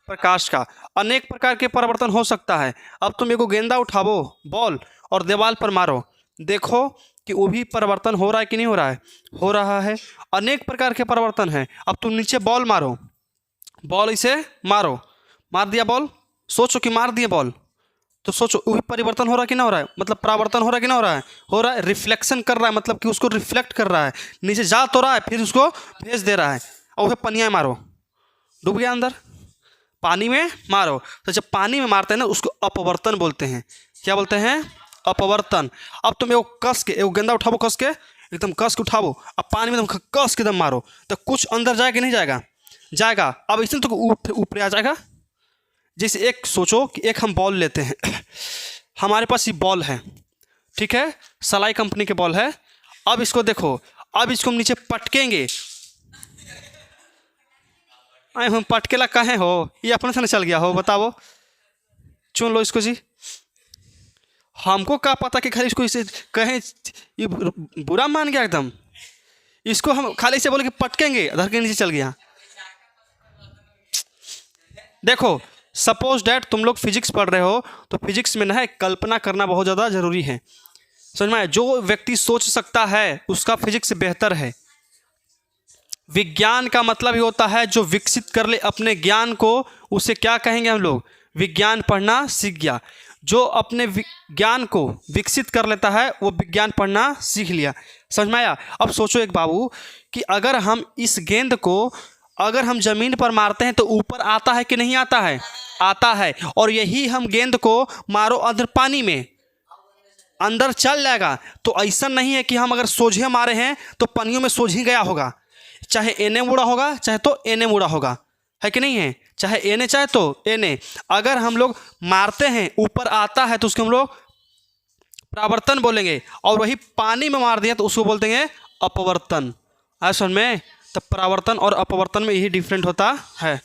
A: प्रकाश का। अनेक प्रकार के परावर्तन हो सकता है। अब तुम एगो गेंदा उठावो बॉल और दीवार पर मारो, देखो कि वो भी परिवर्तन हो रहा है कि नहीं हो रहा है, हो रहा है। अनेक प्रकार के परिवर्तन हैं। अब तुम नीचे बॉल मारो, बॉल इसे मारो, मार दिया बॉल, सोचो कि मार दिए बॉल, तो सोचो वही परिवर्तन हो रहा है कि ना हो रहा है, मतलब परावर्तन हो रहा है कि ना हो रहा है, हो रहा है। रिफ्लेक्शन कर रहा है मतलब कि उसको रिफ्लेक्ट कर रहा है, नीचे जा तो रहा है फिर उसको भेज दे रहा है। और वह पनिया मारो, डूब गया अंदर, पानी में मारो। तो जब पानी में मारते हैं ना उसको अपवर्तन बोलते हैं। क्या बोलते हैं, अपवर्तन। अब तुम एगो कस के एगो गेंदा उठाओ, कस के एकदम कस के उठाओ, अब पानी में एकदम कस के एकदम मारो, तो कुछ अंदर जाएगा कि नहीं जाएगा, जाएगा। अब इसमें तो ऊपर आ जाएगा। जैसे एक सोचो कि एक हम बॉल लेते हैं, हमारे पास ये बॉल है, ठीक है, सलाई कंपनी के बॉल है। अब इसको देखो, अब इसको हम नीचे पटकेंगे। अरे हम पटकेला कहें हो, ये अपने से न चल गया हो, बताओ, चुन लो इसको जी। हमको क्या पता कि खाली इसको इसे कहें, ये बुरा मान गया एकदम। इसको हम खाली से बोले कि पटकेंगे, धर के नीचे चल गया। देखो सपोज डैट तुम लोग फिजिक्स पढ़ रहे हो तो फिजिक्स में ना है कल्पना करना बहुत ज़्यादा ज़रूरी है, समझ में आया। जो व्यक्ति सोच सकता है उसका फिजिक्स बेहतर है। विज्ञान का मतलब ही होता है जो विकसित कर ले अपने ज्ञान को, उसे क्या कहेंगे हम लोग, विज्ञान पढ़ना सीख गया। जो अपने ज्ञान को विकसित कर लेता है वो विज्ञान पढ़ना सीख लिया, समझ में आया। अब सोचो एक बाबू कि अगर हम इस गेंद को अगर हम ज़मीन पर मारते हैं तो ऊपर आता है कि नहीं आता है, आता है। और यही हम गेंद को मारो अंदर पानी में, अंदर चल जाएगा। तो ऐसा नहीं है कि हम अगर सोझे मारे हैं तो पानियों में सोझ ही गया होगा, चाहे एने मुड़ा होगा चाहे तो एने मुड़ा होगा, है कि नहीं है, चाहे एने चाहे तो एने। अगर हम लोग मारते हैं ऊपर आता है तो उसको हम लोग परावर्तन बोलेंगे, और वही पानी में मार दिया तो उसको बोलते हैं अपवर्तन। आया समझ में। तो परावर्तन और अपवर्तन में यही डिफरेंट होता है।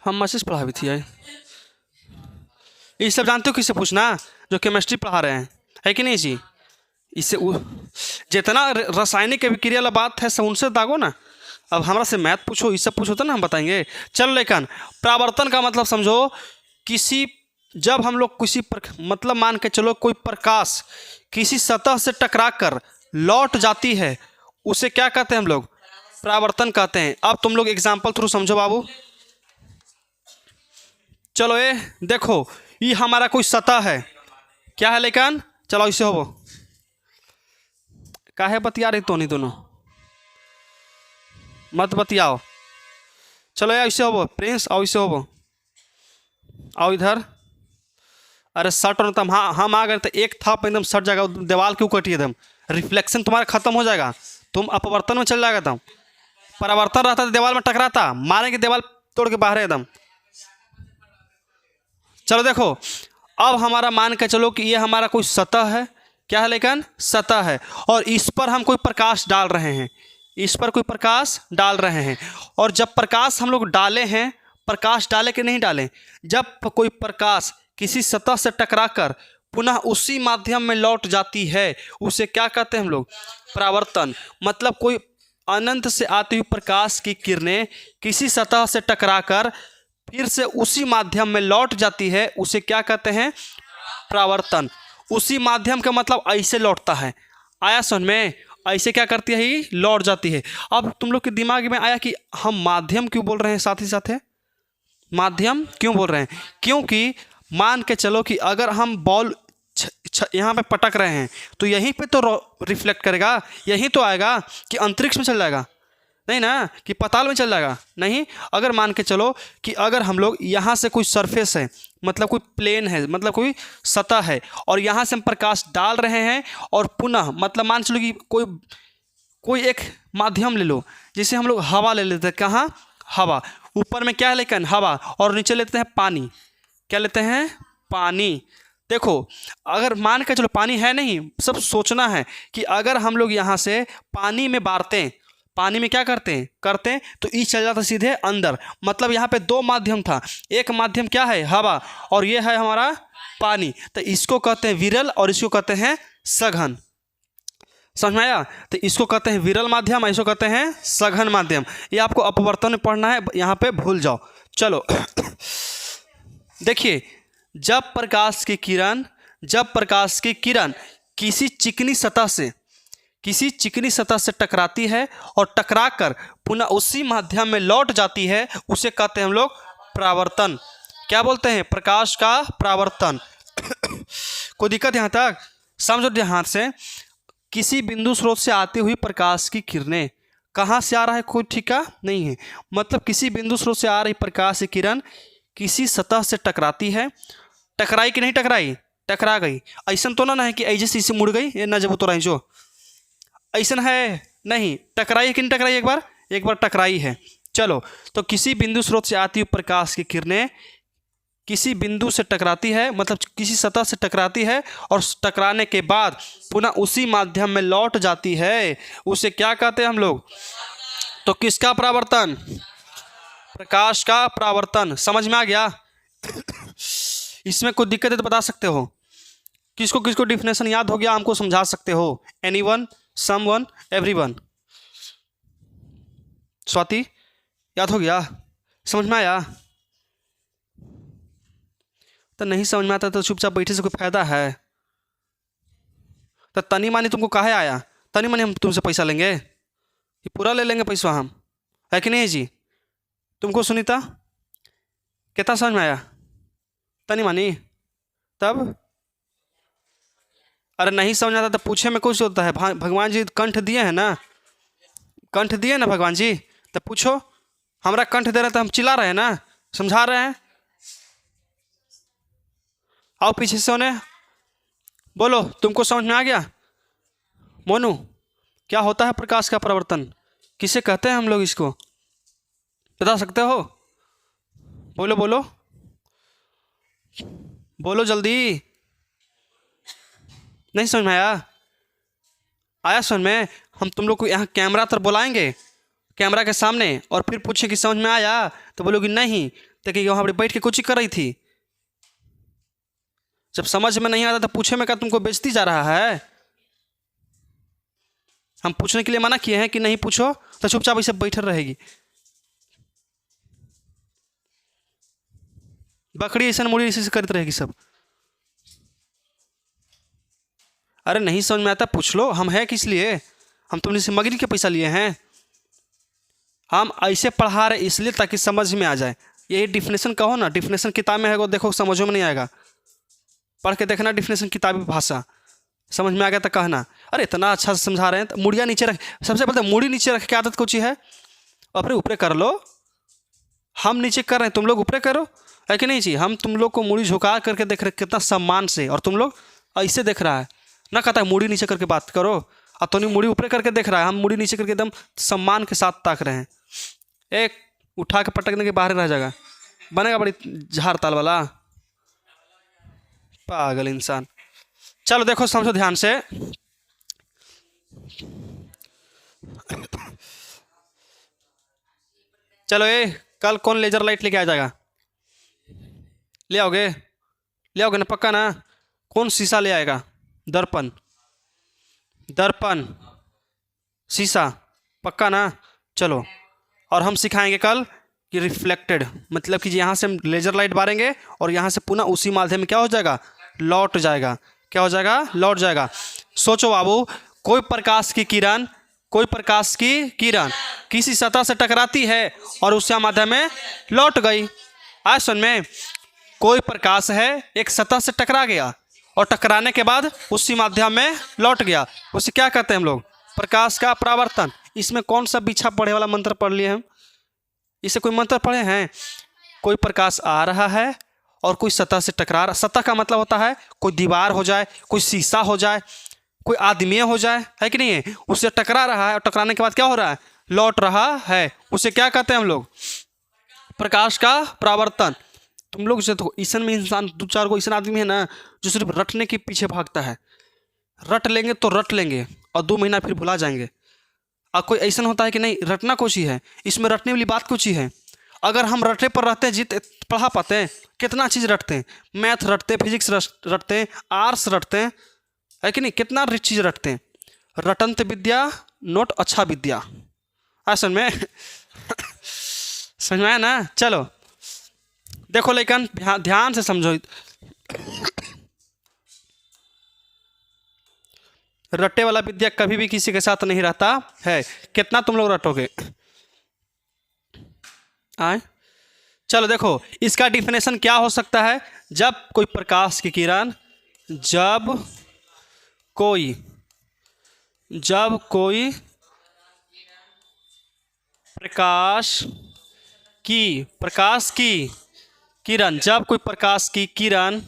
A: हम मैसेज पढ़ा भी थी, ये सब जानते हो किससे पूछना, जो केमिस्ट्री पढ़ा रहे हैं, है कि नहीं जी। इससे जितना रासायनिक अभिक्रिया वाला बात है सब उनसे दागो ना। अब हमारा से मैथ पूछो, ये सब पूछो तो ना हम बताएंगे। चलो लेकिन परावर्तन का मतलब समझो, किसी जब हम लोग किसी मतलब मान के चलो कोई प्रकाश किसी सतह से टकरा कर लौट जाती है, उसे क्या कहते हैं हम लोग, परावर्तन कहते हैं। अब तुम लोग एग्जाम्पल थ्रू समझो बाबू। चलो ये देखो, ये हमारा कोई सतह है, क्या है लेकिन, चलो इसे हो काहे बतिया रही तो नहीं, दोनों मत बतियाओ। चलो यार इसे हो प्रिंस, आओ इसे हो, आओ इधर, अरे सट और तुम, हाँ हम आ गए तो एक थाप एकदम सट जाएगा, दीवार क्यों कटी एकदम, रिफ्लेक्शन तुम्हारा खत्म हो जाएगा, तुम अपवर्तन में चल जाएगा तुम। परावर्तन रहता तो दीवार में टकराता, मारेंगे दीवार तोड़ के बाहर एकदम। चलो देखो, अब हमारा मान के चलो कि ये हमारा कोई सतह है, क्या है लेकिन सतह है, और इस पर हम कोई प्रकाश डाल रहे हैं, इस पर कोई प्रकाश डाल रहे हैं। और जब प्रकाश हम लोग डाले हैं, प्रकाश डाले कि नहीं डालें, जब कोई प्रकाश किसी सतह से टकराकर पुनः उसी माध्यम में लौट जाती है, उसे क्या कहते हैं हम लोग, परावर्तन। मतलब कोई अनंत से आती हुई प्रकाश की किरणें किसी सतह से टकराकर फिर से उसी माध्यम में लौट जाती है, उसे क्या कहते हैं, परावर्तन। उसी माध्यम का मतलब ऐसे लौटता है, आया समझ में, ऐसे क्या करती है, ही लौट जाती है। अब तुम लोग के दिमाग में आया कि हम माध्यम क्यों बोल रहे हैं, साथ ही साथ है माध्यम क्यों बोल रहे हैं, क्योंकि मान के चलो कि अगर हम बॉल यहाँ पे पटक रहे हैं तो यहीं पे तो रिफ्लेक्ट करेगा, यहीं तो आएगा कि अंतरिक्ष में चल जाएगा, नहीं ना, कि पाताल में चल जाएगा, नहीं। अगर मान के चलो कि अगर हम लोग यहाँ से कोई सरफेस है, मतलब कोई प्लेन है, मतलब कोई सतह है, और यहाँ से हम प्रकाश डाल रहे हैं, और पुनः मतलब मान चलो कि कोई एक माध्यम ले लो, जैसे हम लोग हवा ले लेते हैं, कहाँ, हवा, ऊपर में क्या है लेकिन हवा, और नीचे लेते हैं पानी, क्या लेते हैं, पानी। देखो अगर मान के चलो पानी है नहीं, सब सोचना है कि अगर हम लोग यहाँ से पानी में बारते हैं, पानी में क्या करते हैं तो ई चल जाता सीधे अंदर, मतलब यहाँ पे दो माध्यम था, एक माध्यम क्या है, हवा, और ये है हमारा पानी, तो इसको कहते हैं विरल और इसको कहते हैं सघन। समझ में आया, तो इसको कहते हैं विरल माध्यम, इसको कहते हैं सघन माध्यम। ये आपको अपवर्तन में पढ़ना है, यहाँ पे भूल जाओ। चलो देखिए, जब प्रकाश की किरण किसी चिकनी सतह से टकराती है और टकराकर पुनः उसी माध्यम में लौट जाती है, उसे कहते हैं हम लोग परावर्तन। क्या बोलते हैं, प्रकाश का परावर्तन। कोई दिक्कत यहाँ तक, समझो ध्यान से। किसी बिंदु स्रोत से आती हुई प्रकाश की किरणें कहाँ से आ रहा है, कोई ठिका नहीं है, मतलब किसी बिंदु स्रोत से आ रही प्रकाश की किरण किसी सतह से टकराती है, टकराई कि नहीं टकराई, टकरा गई, ऐसा तो ना है कि ऐसे से मुड़ गई, ये ना जब तो रही जो, ऐसा है नहीं, टकराई है कि नहीं टकराई, एक बार टकराई है। चलो, तो किसी बिंदु स्रोत से आती हुई प्रकाश की किरणें किसी बिंदु से टकराती है, मतलब किसी सतह से टकराती है, और टकराने के बाद पुनः उसी माध्यम में लौट जाती है, उसे क्या कहते हैं हम लोग, तो किसका परावर्तन, प्रकाश का परावर्तन। समझ में आ गया। इसमें कोई दिक्कत है तो बता सकते हो, किसको किसको डिफिनेशन याद हो गया, हमको समझा सकते हो, एनीवन, समवन, एवरीवन। स्वाति याद हो गया, समझ में आया, तो नहीं समझ में आता तो चुपचाप बैठे से कोई फायदा है। तो तनी मानी तुमको काहे आया, तनी मानी हम तुमसे पैसा लेंगे, ये पूरा ले लेंगे पैसा हम, है कि नहीं जी। तुमको सुनीता कितना समझ में आया, तनी मानी, तब अरे नहीं समझ आता तो पूछे में कुछ होता है, भगवान जी कंठ दिए हैं ना, कंठ दिए ना भगवान जी, तो पूछो, हमारा कंठ दे रहे हैं तो हम चिल्ला रहे हैं ना, समझा रहे हैं। आओ पीछे से होने, बोलो तुमको समझ में आ गया। मोनू, क्या होता है प्रकाश का परावर्तन, किसे कहते हैं हम लोग, इसको बता सकते हो, बोलो बोलो बोलो जल्दी, नहीं समझ में आया, आया समझ में। हम तुम लोग को यहाँ कैमरा तर बुलाएंगे, कैमरा के सामने, और फिर पूछे कि समझ में आया, तो बोलोगे नहीं, तो कि वहाँ पर बैठ के कुछ कर रही थी। जब समझ में नहीं आता तो पूछे में क्या तुमको बेइज्जती जा रहा है। हम पूछने के लिए मना किए हैं कि नहीं पूछो, तो चुपचाप ऐसे बैठे रहेगी, बकरी ऐसा मुड़ी ऐसे करती रहेगी सब। अरे नहीं समझ में आता पूछ लो, हम हैं किस लिए, हम तुमने से मगरी के पैसा लिए हैं, हम ऐसे पढ़ा रहे इसलिए ताकि समझ में आ जाए। यही डिफिनेशन कहो ना, डिफिनेशन किताब में है वो देखो, समझ में नहीं आएगा, पढ़ के देखना डिफिनेशन किताबी भाषा, समझ में आ गया तो कहना। अरे इतना अच्छा से समझा रहे हैं, तो मुड़िया नीचे रख, सबसे पहले मुड़ी नीचे रख के आदत कुछ है, और फिर ऊपर कर लो, हम नीचे कर रहे हैं, तुम लोग ऊपर करो, है कि नहीं जी। हम तुम लोग को मुड़ी झुका करके देख रहे कितना सम्मान से, और तुम लोग ऐसे देख रहा है ना, कहता है मुड़ी नीचे करके बात करो, और तो नहीं मुड़ी ऊपर करके देख रहा है, हम मुड़ी नीचे करके एकदम सम्मान के साथ ताक रहे हैं। एक उठा के पटकने के बाहर रह जाएगा, बनेगा बड़ी झाड़ ताल वाला पागल इंसान। चलो देखो समझो ध्यान से, चलो ये कल कौन लेजर लाइट लेके आ जाएगा? ले आओगे ना पक्का ना? कौन शीशा ले आएगा? दर्पण, दर्पण शीशा, पक्का ना? चलो, और हम सिखाएंगे कल कि रिफ्लेक्टेड, मतलब कि यहाँ से हम लेजर लाइट मारेंगे और यहाँ से पुनः उसी माध्यम में क्या हो जाएगा? लौट जाएगा। क्या हो जाएगा? लौट जाएगा। सोचो बाबू, कोई प्रकाश की किरण, कोई प्रकाश की किरण किसी सतह से टकराती है और उस माध्यम में लौट गई। आज सुन में, कोई प्रकाश है एक सतह से टकरा गया और टकराने के बाद उसी माध्यम में लौट गया, उसे क्या कहते हैं हम लोग? प्रकाश का परावर्तन। इसमें कौन सा बिछा पढ़े वाला मंत्र पढ़ लिए हम? इसे कोई मंत्र पढ़े हैं? कोई प्रकाश आ रहा है और कोई सतह से टकरा रहा। सतह का मतलब होता है कोई दीवार हो जाए, कोई शीशा हो जाए, कोई आदमी हो जाए, है कि नहीं है? उससे टकरा रहा है और टकराने के बाद क्या हो रहा है? लौट रहा है। उसे क्या कहते हैं हम लोग? प्रकाश का परावर्तन। तुम लोग से तो ईसन में इंसान दो चार को ईसन आदमी है ना, जो सिर्फ रटने के पीछे भागता है। रट लेंगे तो रट लेंगे और 2 महीना फिर भुला जाएंगे। और कोई ऐसा होता है कि नहीं, रटना कुछ ही है, इसमें रटने वाली बात कुछ ही है। अगर हम रटे पर रहते हैं, जीत पढ़ा पाते हैं, कितना चीज़ रटते हैं, मैथ रटते हैं, फिजिक्स रटते हैं, आर्ट्स रटते हैं, है कि नहीं? कितना रिच चीज़ रटते हैं। रटंत विद्या नोट अच्छा विद्या, असल में समझ में आया ना? चलो देखो लेकिन ध्यान से समझो, रट्टे वाला विद्या कभी भी किसी के साथ नहीं रहता है। कितना तुम लोग रटोगे? आए, चलो देखो इसका डिफिनेशन क्या हो सकता है। जब कोई प्रकाश की किरण, जब कोई प्रकाश की किरण, जब कोई प्रकाश की किरण,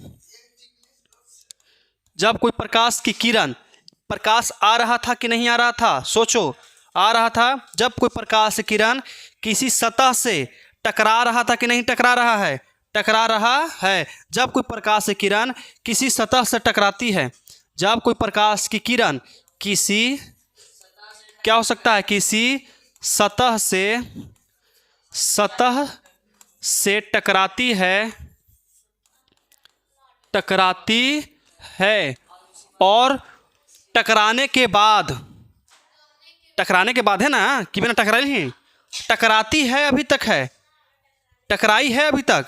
A: जब कोई प्रकाश की किरण, प्रकाश आ रहा था कि नहीं आ रहा था? सोचो, आ रहा था। जब कोई प्रकाश किरण किसी सतह से टकरा रहा था कि नहीं टकरा रहा है? टकरा रहा है। जब कोई प्रकाश किरण किसी सतह से टकराती है, जब कोई प्रकाश की किरण किसी, क्या हो सकता है? किसी सतह से टकराती है और टकराने के बाद है ना, कि बिना टकराई ही टकराती है, अभी तक है, टकराई है अभी तक,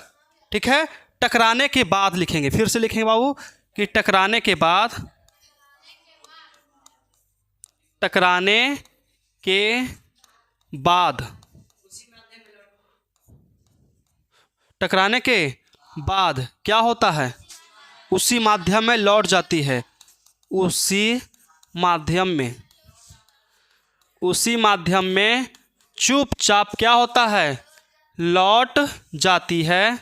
A: ठीक है? टकराने के बाद लिखेंगे, फिर से लिखेंगे बाबू कि टकराने के बाद, टकराने के बाद, टकराने के बाद क्या होता है? उसी माध्यम में लौट जाती है। उसी माध्यम में चुपचाप क्या होता है? लौट जाती है।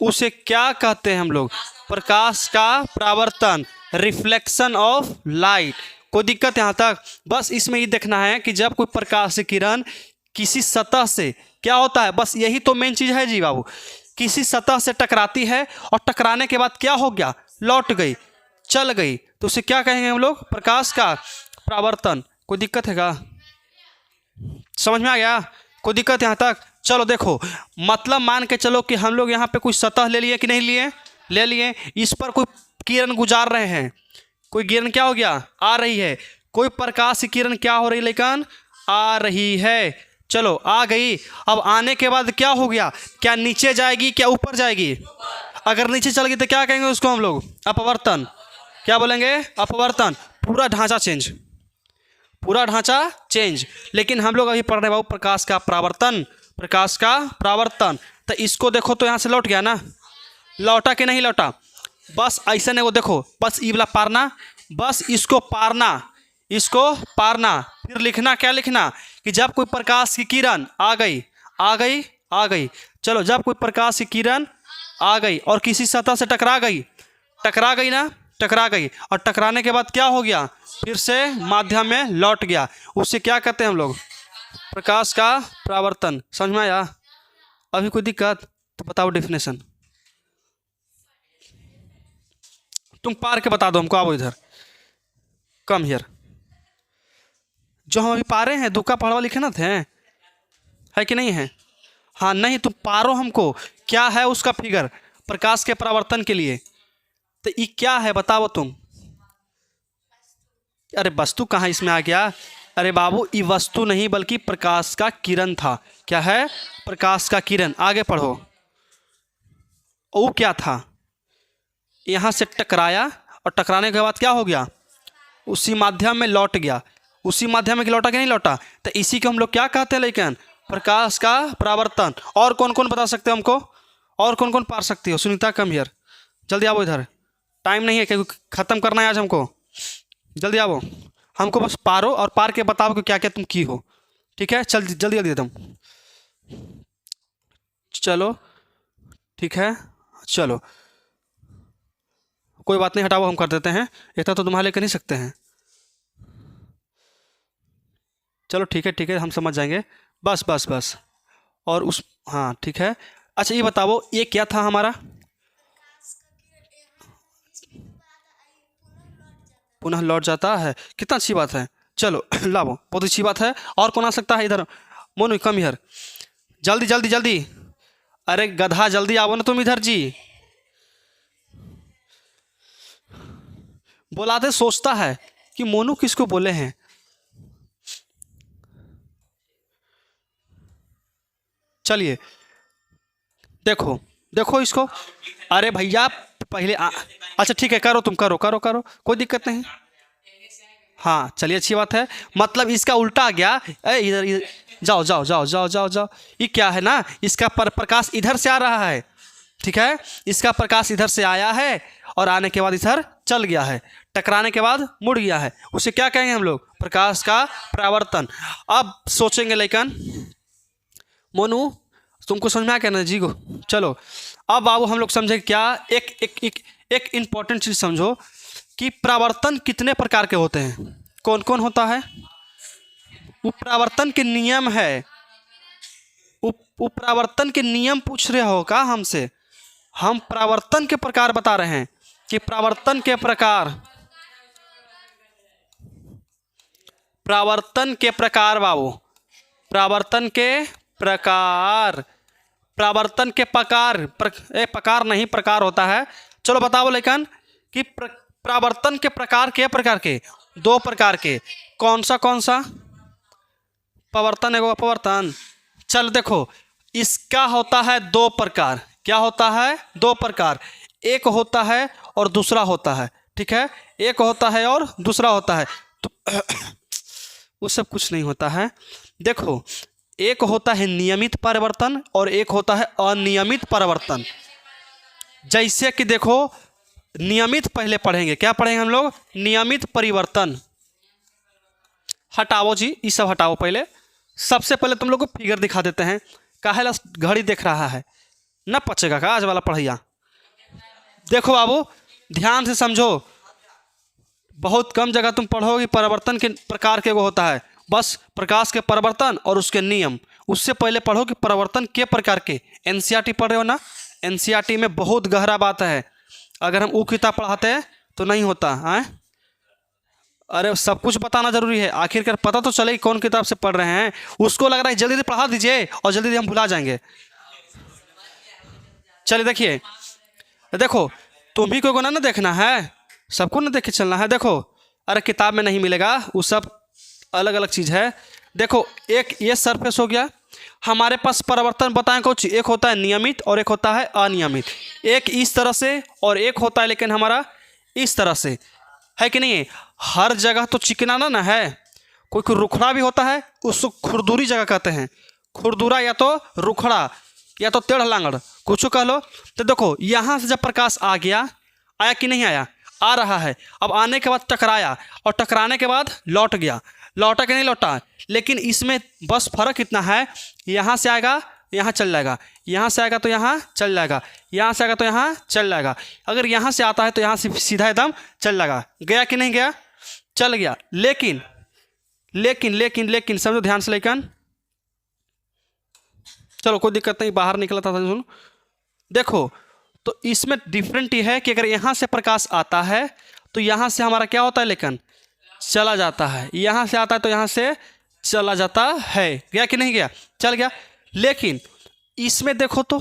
A: उसे क्या कहते हैं हम लोग? प्रकाश का परावर्तन, रिफ्लेक्शन ऑफ लाइट। कोई दिक्कत यहाँ तक? बस इसमें ये देखना है कि जब कोई प्रकाश की किरण किसी सतह से, क्या होता है? बस यही तो मेन चीज़ है जी बाबू। किसी सतह से टकराती है और टकराने के बाद क्या हो गया? लौट गई, चल गई, तो उसे क्या कहेंगे हम लोग? प्रकाश का परावर्तन। कोई दिक्कत है क्या? समझ में आ गया? कोई दिक्कत यहाँ तक? चलो देखो, मतलब मान के चलो कि हम लोग यहाँ पे कोई सतह ले लिए कि नहीं लिए? ले लिए। इस पर कोई किरण गुजार रहे हैं, कोई किरण क्या हो गया? आ रही है। कोई प्रकाश की किरण क्या हो रही है? लेकिन आ रही है। चलो आ गई। अब आने के बाद क्या हो गया? क्या नीचे जाएगी, क्या ऊपर जाएगी? अगर नीचे चल गई तो क्या कहेंगे उसको हम लोग? अपवर्तन। क्या बोलेंगे? अपवर्तन। पूरा ढांचा चेंज, पूरा ढांचा चेंज। लेकिन हम लोग अभी पढ़ रहे बाबू प्रकाश का परावर्तन, प्रकाश का परावर्तन। तो इसको देखो तो यहाँ से लौट गया ना, लौटा कि नहीं लौटा? बस ऐसा नहीं, वो देखो, बस ये वाला पारना, बस इसको पारना, इसको पारना। फिर लिखना, क्या लिखना कि जब कोई प्रकाश की किरण आ गई, आ गई, आ गई, चलो जब कोई प्रकाश की किरण आ गई और किसी सतह से टकरा गई, टकरा गई ना, टकरा गई, और टकराने के बाद क्या हो गया, फिर से माध्यम में लौट गया, उससे क्या कहते हैं हम लोग, प्रकाश का परावर्तन। समझ में आया? अभी कोई दिक्कत तो बताओ डेफिनेशन। तुम पार के बता दो हमको, आओ इधर, कम हियर। जो हम अभी पारे हैं दुक्का पढ़वा लिखे ना थे, है कि नहीं है? हाँ, नहीं तुम पारो हमको क्या है उसका फिगर प्रकाश के परावर्तन के लिए, तो ये क्या है बताओ तुम। अरे वस्तु कहाँ इसमें आ गया? अरे बाबू ये वस्तु नहीं बल्कि प्रकाश का किरण था। क्या है? प्रकाश का किरण। आगे पढ़ो। वो क्या था? यहाँ से टकराया और टकराने के बाद क्या हो गया, उसी माध्यम में लौट गया। उसी माध्यम में लौटा कि नहीं लौटा? तो इसी को हम लोग क्या कहते हैं लेकिन, प्रकाश का परावर्तन। और कौन कौन बता सकते हो हमको? और कौन कौन पार सकती हो? सुनीता कम हियर, जल्दी आओ इधर, टाइम नहीं है क्योंकि ख़त्म करना है आज हमको। जल्दी आओ, हमको बस पारो और पार के बताओ कि क्या क्या तुम की हो। ठीक है, चल जल्दी जल्दी एकदम। चलो ठीक है, चलो कोई बात नहीं, हटाओ हम कर देते हैं, इतना तो तुम्हारे लेकर नहीं सकते हैं। चलो ठीक है हम समझ जाएंगे, बस बस बस। और उस, हाँ ठीक है। अच्छा ये बताओ ये क्या था हमारा, पुनः लौट जाता है, कितना अच्छी बात है। चलो लाओ, बहुत अच्छी बात है। और कौन आ सकता है इधर? मोनू कम इधर, जल्दी जल्दी जल्दी। अरे गधा जल्दी आओ ना तुम इधर जी। बुलाते सोचता है कि मोनू किसको बोले हैं। चलिए देखो देखो इसको। अरे भैया पहले अच्छा ठीक है, करो तुम, करो करो करो, कोई दिक्कत नहीं। हाँ चलिए अच्छी बात है, मतलब इसका उल्टा आ गया। इधर इधर जाओ जाओ जाओ जाओ जाओ जाओ। ये क्या है ना, इसका प्रकाश इधर से आ रहा है, ठीक है, इसका प्रकाश इधर से आया है और आने के बाद इधर चल गया है, टकराने के बाद मुड़ गया है, उसे क्या कहेंगे हम लोग, प्रकाश का परावर्तन। अब सोचेंगे लेकिन मोनू तुमको समझ में आ क्या ना जी को। चलो अब बाबू हम लोग समझे क्या, एक एक एक एक इम्पॉर्टेंट चीज़ समझो कि परावर्तन कितने प्रकार के होते हैं, कौन कौन होता है। वो परावर्तन के नियम है, वो परावर्तन के नियम पूछ रहे हो का हमसे? हम परावर्तन के प्रकार बता रहे हैं कि परावर्तन के प्रकार, परावर्तन के प्रकार बाबू, परावर्तन के प्रकार, परावर्तन के प्रकार प्रकार नहीं प्रकार होता है। चलो बताओ लेकिन कि परावर्तन के प्रकार के दो प्रकार के, कौन सा परावर्तन एवं अपवर्तन। चल देखो इसका होता है दो प्रकार। क्या होता है? दो प्रकार, एक होता है और दूसरा होता है, ठीक है, एक होता है और दूसरा होता है। तो वो सब कुछ नहीं होता है। देखो एक होता है नियमित परिवर्तन और एक होता है अनियमित परिवर्तन। जैसे कि देखो नियमित पहले पढ़ेंगे, क्या पढ़ेंगे हम लोग? नियमित परिवर्तन। हटाओ जी ये सब हटाओ, पहले सबसे पहले तुम लोग को फिगर दिखा देते हैं। काहे ला घड़ी देख रहा है, न पचेगा का आज वाला पढ़ैया। देखो बाबू ध्यान से समझो, बहुत कम जगह तुम पढ़ोगे परिवर्तन के प्रकार के वो होता है, बस प्रकाश के परिवर्तन और उसके नियम। उससे पहले पढ़ो कि परिवर्तन के प्रकार के। एनसीईआरटी पढ़ रहे हो ना, एनसीईआरटी में बहुत गहरा बात है, अगर हम वो किताब पढ़ाते हैं तो नहीं होता है। अरे सब कुछ बताना जरूरी है, आखिरकार पता तो चले कौन किताब से पढ़ रहे हैं। उसको लग रहा है जल्दी पढ़ा दीजिए और जल्दी हम भुला जाएंगे। चलिए देखिए, देखो तुम ही को ना देखना है, सबको ना देख के चलना है। देखो अरे किताब में नहीं मिलेगा, वो सब अलग अलग चीज़ है। देखो एक ये सरफेस हो गया, हमारे पास परिवर्तन बताएं कुछ, एक होता है नियमित और एक होता है अनियमित। एक इस तरह से और एक होता है लेकिन हमारा इस तरह से, है कि नहीं? हर जगह तो चिकनाना ना है, कोई कोई रुखड़ा भी होता है, उसको खुरदुरी जगह कहते हैं। खुरदुरा या तो रुखड़ा या तो टेढ़ लांगड़, कुछ कह लो। तो देखो यहाँ से जब प्रकाश आ गया, आया कि नहीं आया? आ रहा है, अब आने के बाद टकराया और टकराने के बाद लौट गया, लौटा कि नहीं लौटा। लेकिन इसमें बस फर्क इतना है, यहाँ से आएगा यहाँ चल जाएगा, यहाँ से आएगा तो यहाँ चल जाएगा, यहाँ से आएगा तो यहाँ चल जाएगा। अगर यहाँ से आता है तो यहाँ से सीधा एकदम चल जाएगा। गया कि नहीं गया, चल गया। लेकिन लेकिन लेकिन लेकिन समझो ध्यान से, लेकिन चलो कोई दिक्कत नहीं, बाहर निकला था सुनो। देखो तो इसमें डिफरेंट ये है कि अगर यहाँ से प्रकाश आता है तो यहाँ से हमारा क्या होता है, लेकिन चला जाता है, यहाँ से आता है तो यहाँ से चला जाता है। गया कि नहीं गया, चल गया। लेकिन इसमें देखो तो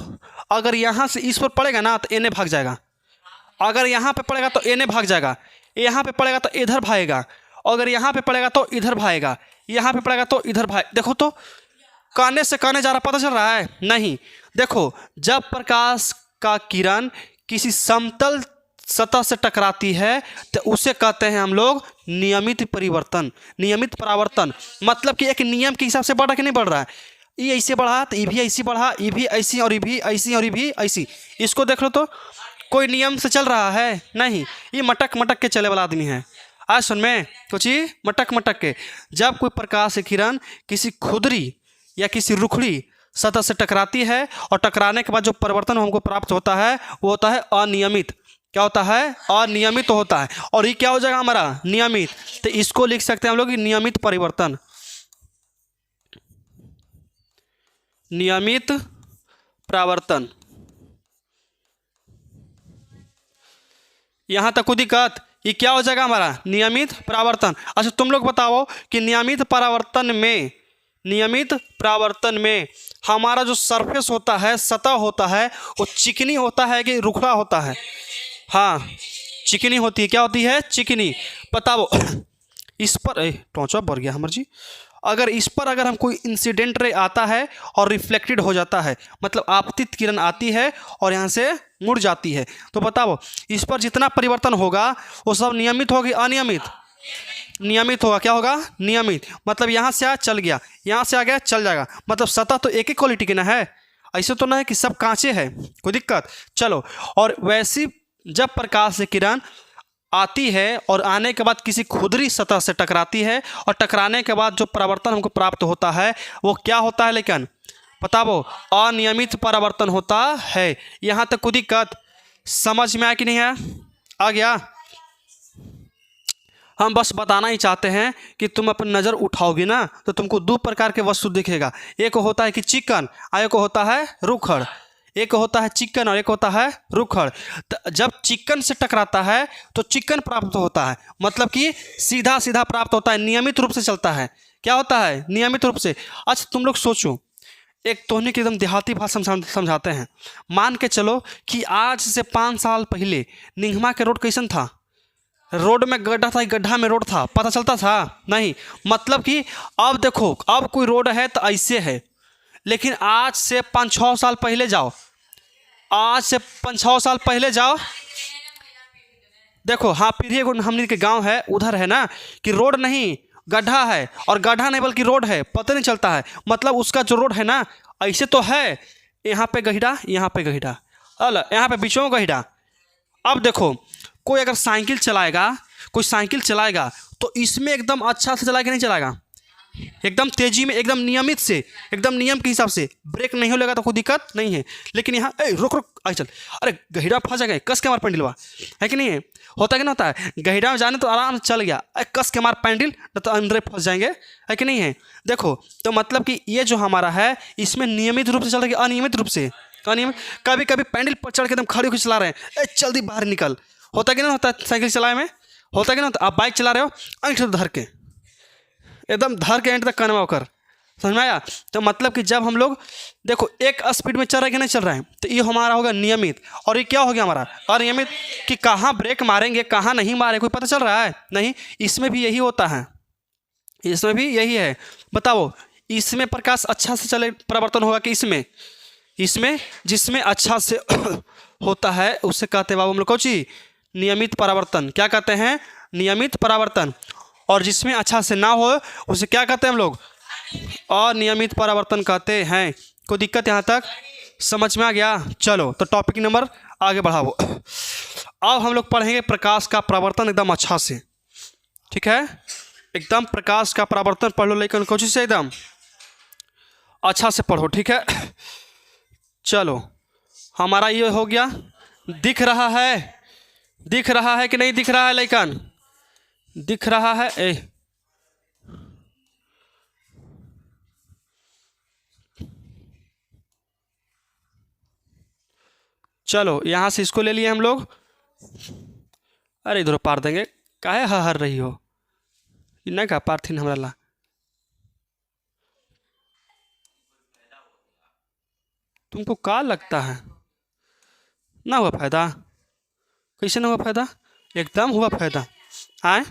A: अगर यहाँ से इस पर पड़ेगा ना तो एने भाग जाएगा, अगर यहाँ पे पड़ेगा तो एने भाग जाएगा, यहाँ पे पड़ेगा तो इधर भागेगा, अगर यहाँ पे पड़ेगा तो इधर भागेगा, यहाँ पे पड़ेगा तो इधर भाग। देखो तो काने से काने जा रहा, पता चल रहा है नहीं। देखो जब प्रकाश का किरण किसी समतल सतह से टकराती है तो उसे कहते हैं हम लोग नियमित परिवर्तन, नियमित परावर्तन। मतलब कि एक नियम के हिसाब से बढ़ रहा कि नहीं बढ़ रहा है, ये ऐसे बढ़ा तो ये भी ऐसी बढ़ा, ये भी ऐसी और ये भी ऐसी और ये भी ऐसी। इसको देख लो तो कोई नियम से चल रहा है नहीं, ये मटक मटक के चले वाला आदमी है। आज सुन में कुछ ही मटक मटक के। जब कोई प्रकाश किरण किसी खुदरी या किसी रुखड़ी सतह से टकराती है और टकराने के बाद जो परिवर्तन हमको प्राप्त होता है वो होता है अनियमित। क्या होता है, अनियमित होता है। और ये क्या हो जाएगा हमारा, नियमित। तो इसको लिख सकते हैं हम लोग नियमित परिवर्तन, नियमित परावर्तन। यहां तक कोई दिक्कत, ये क्या हो जाएगा हमारा नियमित परावर्तन। अच्छा तुम लोग बताओ कि नियमित परावर्तन में, नियमित परावर्तन में हमारा जो सरफेस होता है, सतह होता है, वो चिकनी होता है कि रुखड़ा होता है। हाँ चिकनी होती है, क्या होती है, चिकनी। बताओ इस पर टॉर्च बढ़ गया हमर जी। अगर इस पर अगर हम कोई इंसिडेंट रे आता है और रिफ्लेक्टेड हो जाता है, मतलब आपतित किरण आती है और यहाँ से मुड़ जाती है, तो बताओ इस पर जितना परिवर्तन होगा वो सब नियमित होगी अनियमित, नियमित होगा। क्या होगा, नियमित। मतलब यहाँ से आ चल गया, यहाँ से आ गया चल जाएगा। मतलब सतह तो एक ही क्वालिटी की ना है, ऐसे तो ना है कि सब कांचे है, कोई दिक्कत। चलो और वैसी जब प्रकाश से किरण आती है और आने के बाद किसी खुदरी सतह से टकराती है और टकराने के बाद जो परावर्तन हमको प्राप्त होता है वो क्या होता है, लेकिन बताओ अनियमित परावर्तन होता है। यहाँ तक कोई दिक्कत, समझ में आया कि नहीं है, आ गया। हम बस बताना ही चाहते हैं कि तुम अपनी नज़र उठाओगे ना तो तुमको दो प्रकार के वस्तु दिखेगा, एक होता है कि चिकन और एक होता है रुखड़। एक होता है चिकन और एक होता है रुखड़। तो जब चिकन से टकराता है तो चिकन प्राप्त होता है, मतलब कि सीधा सीधा प्राप्त होता है, नियमित रूप से चलता है। क्या होता है, नियमित रूप से। अच्छा तुम लोग सोचो, एक तोहनी की एकदम देहाती भाषा समझाते हैं। मान के चलो कि आज से 5 साल पहले निंघमा के रोड कैसन था, रोड में गड्ढा था, गड्ढा में रोड था, पता चलता था नहीं। मतलब कि अब देखो अब कोई रोड है तो ऐसे है, लेकिन आज से 5-6 साल पहले जाओ, आज से 5-6 साल पहले जाओ, देखो हाँ पीढ़ी हमने के गांव है उधर है ना कि रोड नहीं गड्ढा है, और गड्ढा नहीं बल्कि रोड है, पता नहीं चलता है। मतलब उसका जो रोड है ना ऐसे तो है, यहाँ पे गड्ढा, यहाँ पे गड्ढा, अल यहाँ पे बीचों में गड्ढा। अब देखो कोई अगर साइकिल चलाएगा, कोई साइकिल चलाएगा तो इसमें एकदम अच्छा से चलाएगा नहीं चलाएगा, एकदम तेजी में, एकदम नियमित से, एकदम नियम के हिसाब से। ब्रेक नहीं हो लगा तो कोई दिक्कत नहीं है। लेकिन यहाँ रुक रुक आई चल, अरे गहिरा फंस जाएगा, कस के मार पैंडलवा, है कि नहीं है, होता कि नहीं होता है। गहिरा में जाने तो आराम से चल गया, कस के मार पैंडल न तो अंदर फंस जाएंगे, है कि नहीं है। देखो तो मतलब कि ये जो हमारा है इसमें नियमित रूप से चल रहा है, अनियमित रूप से अनियमित। कभी कभी पैंडल पर चढ़ के एकदम खड़े होकर चला रहे हैं, जल्दी बाहर निकल, होता कि नहीं होता साइकिल चलाए में, होता कि नहीं होता। आप बाइक चला रहे हो ऐंठ धर के, एकदम धर के एंड तक कनवा होकर, समझ में आया। तो मतलब कि जब हम लोग देखो एक स्पीड में चल रहे हैं कि नहीं चल रहे हैं, तो ये हमारा होगा नियमित। और ये क्या हो गया हमारा अनियमित, कि कहाँ ब्रेक मारेंगे कहाँ नहीं मारे कोई पता चल रहा है नहीं। इसमें भी यही होता है, इसमें भी यही है। बताओ इसमें प्रकाश अच्छा से चले परिवर्तन होगा कि इसमें, इसमें जिसमें अच्छा से होता है उससे कहते हैं बाबू हम लोग कौची, नियमित परावर्तन। क्या कहते हैं, नियमित परावर्तन। और जिसमें अच्छा से ना हो उसे क्या कहते हैं हम लोग, अनियमित परावर्तन कहते हैं। कोई दिक्कत यहाँ तक समझ में आ गया। चलो तो टॉपिक नंबर आगे बढ़ाओ। अब हम लोग पढ़ेंगे प्रकाश का परावर्तन एकदम अच्छा से, ठीक है। एकदम प्रकाश का परावर्तन पढ़ लो, लेकिन कोशिश से एकदम अच्छा से पढ़ो, ठीक है। चलो हमारा ये हो गया। दिख रहा है, दिख रहा है कि नहीं दिख रहा है लेकिन? दिख रहा है। चलो यहाँ से इसको ले लिए हम लोग। अरे इधर पार देंगे, काहे हर रही हो, इन्ना का पार्थिन हमरा ला। तुमको क्या लगता है ना हुआ फायदा? कैसे ना हुआ फायदा? एकदम हुआ फायदा। आए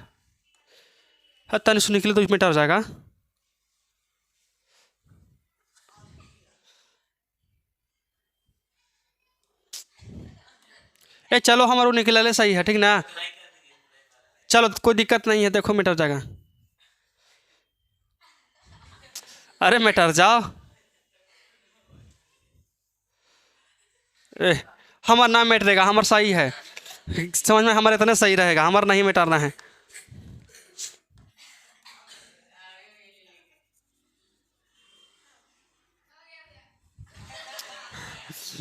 A: तन से निकले तो इसमें डर जाएगा। चलो हमारो निकले सही है, ठीक ना। चलो कोई दिक्कत नहीं है, देखो मिटर जाएगा। अरे मिटर जाओ। हमार नाम मिट देगा, हमार सही है, समझ में, हमारे इतने सही रहेगा, हमार नहीं मिटाना है।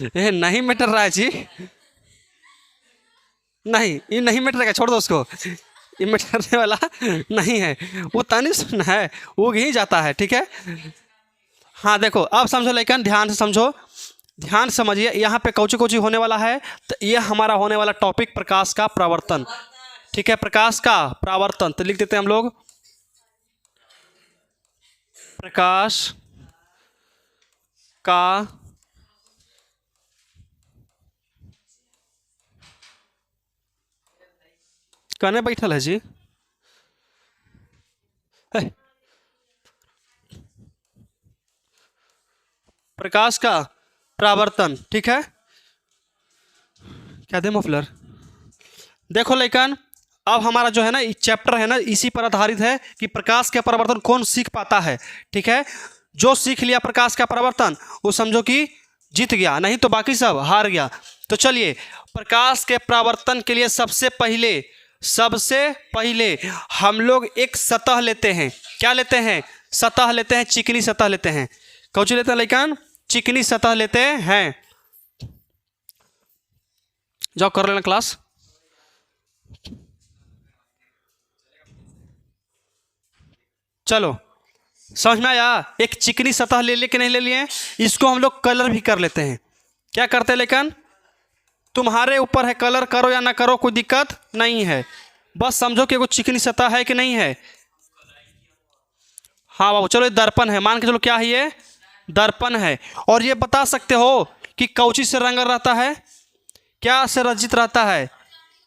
A: नहीं मिट रहा है जी, नहीं ये नहीं मिट रहेगा, छोड़ दो उसको, ये मिटने वाला नहीं है, वो तनी सुन है, वो ही जाता है, ठीक है। हाँ देखो अब समझो, लेकिन ध्यान से समझो, ध्यान समझिए, यहाँ पे कौची कौची होने वाला है। तो ये हमारा होने वाला टॉपिक प्रकाश का परावर्तन, ठीक है। प्रकाश का परावर्तन तो लिख देते हैं हम लोग, प्रकाश का कहने बैठल है जी। प्रकाश का परावर्तन, ठीक है। क्या दे मफलर? देखो लेकिन अब हमारा जो है ना चैप्टर है ना, इसी पर आधारित है कि प्रकाश का परावर्तन कौन सीख पाता है, ठीक है। जो सीख लिया प्रकाश का परावर्तन वो समझो कि जीत गया, नहीं तो बाकी सब हार गया। तो चलिए प्रकाश के परावर्तन के लिए सबसे पहले हम लोग एक सतह लेते हैं। क्या लेते हैं? सतह लेते हैं, चिकनी सतह लेते हैं। कौन लेते हैं लेकिन? चिकनी सतह लेते हैं। जाओ कर लेना क्लास। चलो समझ में आया? एक चिकनी सतह ले कि नहीं ले लिए? इसको हम लोग कलर भी कर लेते हैं। क्या करते हैं लेकिन? तुम्हारे ऊपर है, कलर करो या ना करो कोई दिक्कत नहीं है, बस समझो कि वो चिकनी सतह है कि नहीं है। हाँ बाबू चलो, ये दर्पण है, मान के चलो क्या है, ये दर्पण है। और ये बता सकते हो कि कौची से रंगल रहता है, क्या से रचित रहता है?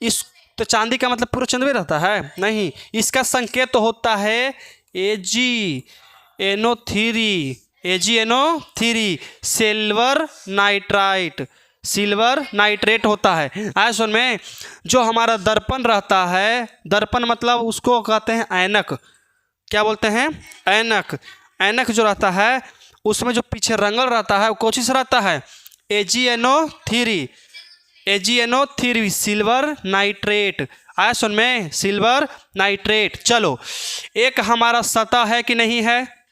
A: इस तो चांदी का मतलब पूरा चंद्र में रहता है नहीं, इसका संकेत तो होता है AgNO3 silver nitrite, silver nitrate होता है। आए सुन में, जो हमारा दर्पण रहता है, दर्पण मतलब उसको कहते हैं ऐनक। क्या बोलते हैं? ऐनक। ऐनक जो रहता है उसमें जो पीछे रंगल रहता है वो कौन से रहता है? AgNO3 silver nitrate. आया सुन में, सिल्वर नाइट्रेट। चलो एक हमारा सतह है कि नहीं है?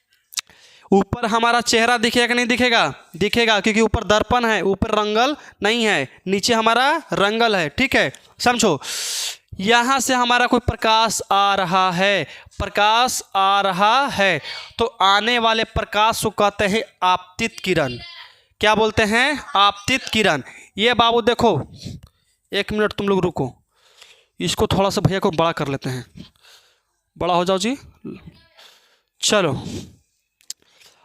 A: ऊपर हमारा चेहरा दिखेगा कि नहीं दिखेगा? दिखेगा, क्योंकि ऊपर दर्पण है, ऊपर रंगल नहीं है, नीचे हमारा रंगल है, ठीक है। समझो यहाँ से हमारा कोई प्रकाश आ रहा है, प्रकाश आ रहा है, तो आने वाले प्रकाश को कहते हैं आपतित किरण। क्या बोलते हैं? आपतित किरण। ये बाबू देखो, एक मिनट तुम लोग रुको, इसको थोड़ा सा भैया को बड़ा कर लेते हैं, बड़ा हो जाओ जी। चलो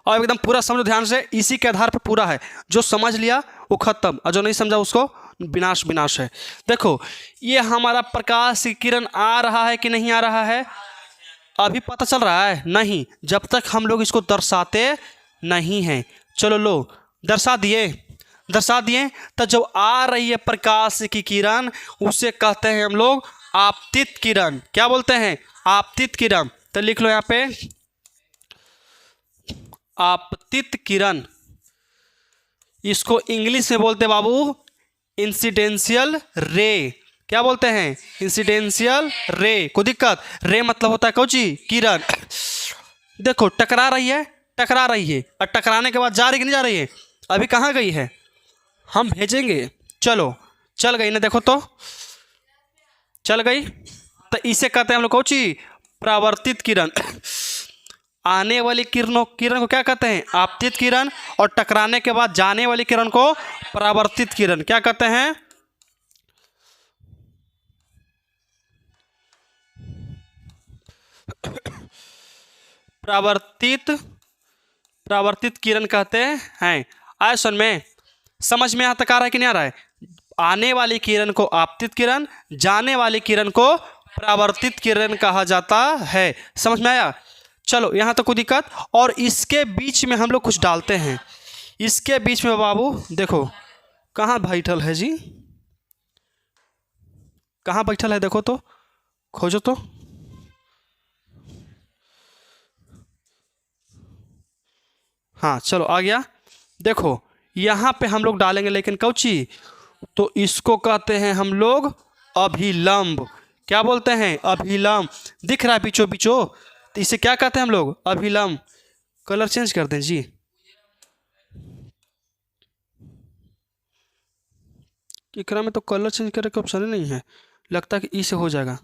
A: और एकदम पूरा समझो ध्यान से, इसी के आधार पर पूरा है, जो समझ लिया वो खत्म, और जो नहीं समझा उसको विनाश है। देखो ये हमारा प्रकाश की किरण आ रहा है कि नहीं आ रहा है? अभी पता चल रहा है? नहीं, जब तक हम लोग इसको दर्शाते नहीं हैं। चलो लो दर्शा दिए, तो जो आ रही है प्रकाश की किरण उसे कहते हैं हम लोग आपतित किरण। क्या बोलते हैं? आपतित किरण। तो लिख लो यहाँ पे, आपतित किरण। इसको इंग्लिश में बोलते बाबू इंसिडेंशियल रे। क्या बोलते हैं, इंसिडेंशियल रे। कोई दिक्कत, रे मतलब होता है कौची, किरण। देखो टकरा रही है, टकरा रही है, और टकराने के बाद जा रही कि नहीं जा रही है, अभी कहाँ गई है, हम भेजेंगे। चलो चल गई ना, देखो तो चल गई, तो इसे कहते हैं हम लोग कौची, परावर्तित किरण। आने वाली किरण को क्या कहते हैं, आपतित किरण, और टकराने के बाद जाने वाली किरण को परावर्तित किरण क्या कहते हैं, परावर्तित किरण कहते हैं। आए सुन में, समझ में यहाँ तक आ रहा है कि नहीं आ रहा है। आने वाली किरण को आपतित किरण, जाने वाली किरण को परावर्तित किरण कहा जाता है। समझ में आया। चलो यहाँ तक कोई दिक्कत। और इसके बीच में हम लोग कुछ डालते हैं। इसके बीच में बाबू देखो कहाँ बैठल है जी, कहाँ बैठल है, देखो तो, खोजो तो। हाँ चलो आ गया। देखो यहाँ पे हम लोग डालेंगे, लेकिन कौची, तो इसको कहते हैं हम लोग अभिलंब। क्या बोलते हैं, अभिलंब। दिख रहा है बीचों बीचों, तो इसे क्या कहते हैं हम लोग, अभिलंब। कलर चेंज कर दें जी, इकरा में तो कलर चेंज करने का ऑप्शन ही नहीं है, लगता है कि ई से हो जाएगा।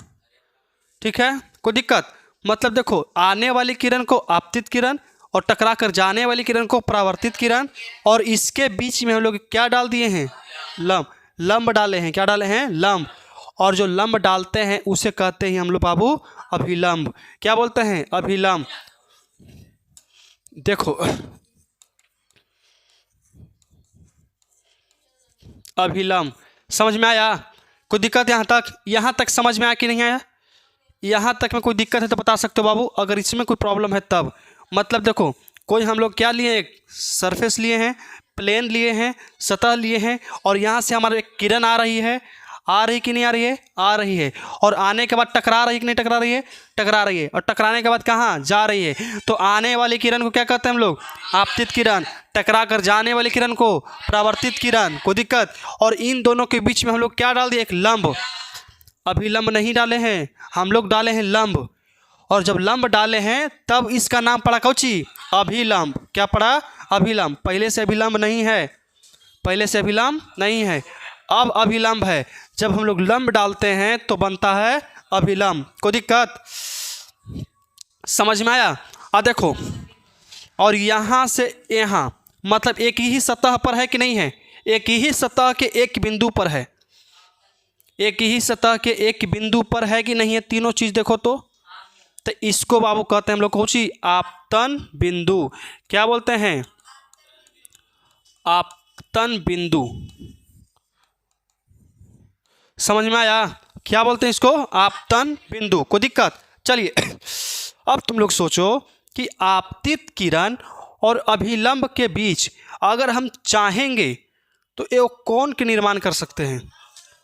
A: ठीक है, कोई दिक्कत। मतलब देखो आने वाली किरण को आपतित किरण, और टकरा कर जाने वाली किरण को परावर्तित किरण, और इसके बीच में हम लोग क्या डाल दिए हैं, लंब। लंब डाले हैं, क्या डाले हैं, लंब। और जो लंब डालते हैं उसे कहते हैं हम लोग बाबू अभिलंब। क्या बोलते हैं, अभिलंब। देखो अभिलंब समझ में आया, कोई दिक्कत यहाँ तक समझ में आया कि नहीं आया। यहाँ तक में कोई दिक्कत है तो बता सकते हो बाबू, अगर इसमें कोई प्रॉब्लम है तब। मतलब देखो कोई हम लोग क्या लिए, एक सरफेस लिए हैं, प्लेन लिए हैं, सतह लिए हैं, और यहाँ से हमारे एक किरण आ रही है, आ रही कि नहीं आ रही है, आ रही है। और आने के बाद टकरा रही कि नहीं टकरा रही है, टकरा रही है। और टकराने के बाद कहाँ जा रही है, तो आने वाली किरण को क्या कहते हैं हम लोग, आपतित किरण। टकरा कर जाने वाली किरण को परावर्तित किरण। कोई दिक्कत। और इन दोनों के बीच में हम लोग क्या डाल दिए, एक लंब। अभिलंब नहीं डाले हैं हम लोग, डाले हैं लंब। और जब लंब डाले हैं तब इसका नाम पड़ा कौची, अभिलंब। क्या पड़ा, अभिलंब। पहले से अभिलंब नहीं है, पहले से अभिलंब नहीं है, अब अभिलंब है। जब हम लोग लंब डालते हैं तो बनता है अभिलंब। कोई दिक्कत, समझ में आया। देखो और यहाँ से यहाँ मतलब एक ही सतह पर है कि नहीं है, एक ही सतह के एक बिंदु पर है, एक ही सतह के एक बिंदु पर है कि नहीं है, तीनों चीज देखो तो इसको बाबू कहते हैं हम लोग कौची, आपतन बिंदु। क्या बोलते हैं, आपतन बिंदु। समझ में आया, क्या बोलते हैं इसको, आपतन बिंदु। कोई दिक्कत। चलिए अब तुम लोग सोचो कि आपतित किरण और अभिलंब के बीच अगर हम चाहेंगे तो ये कोण के निर्माण कर सकते हैं।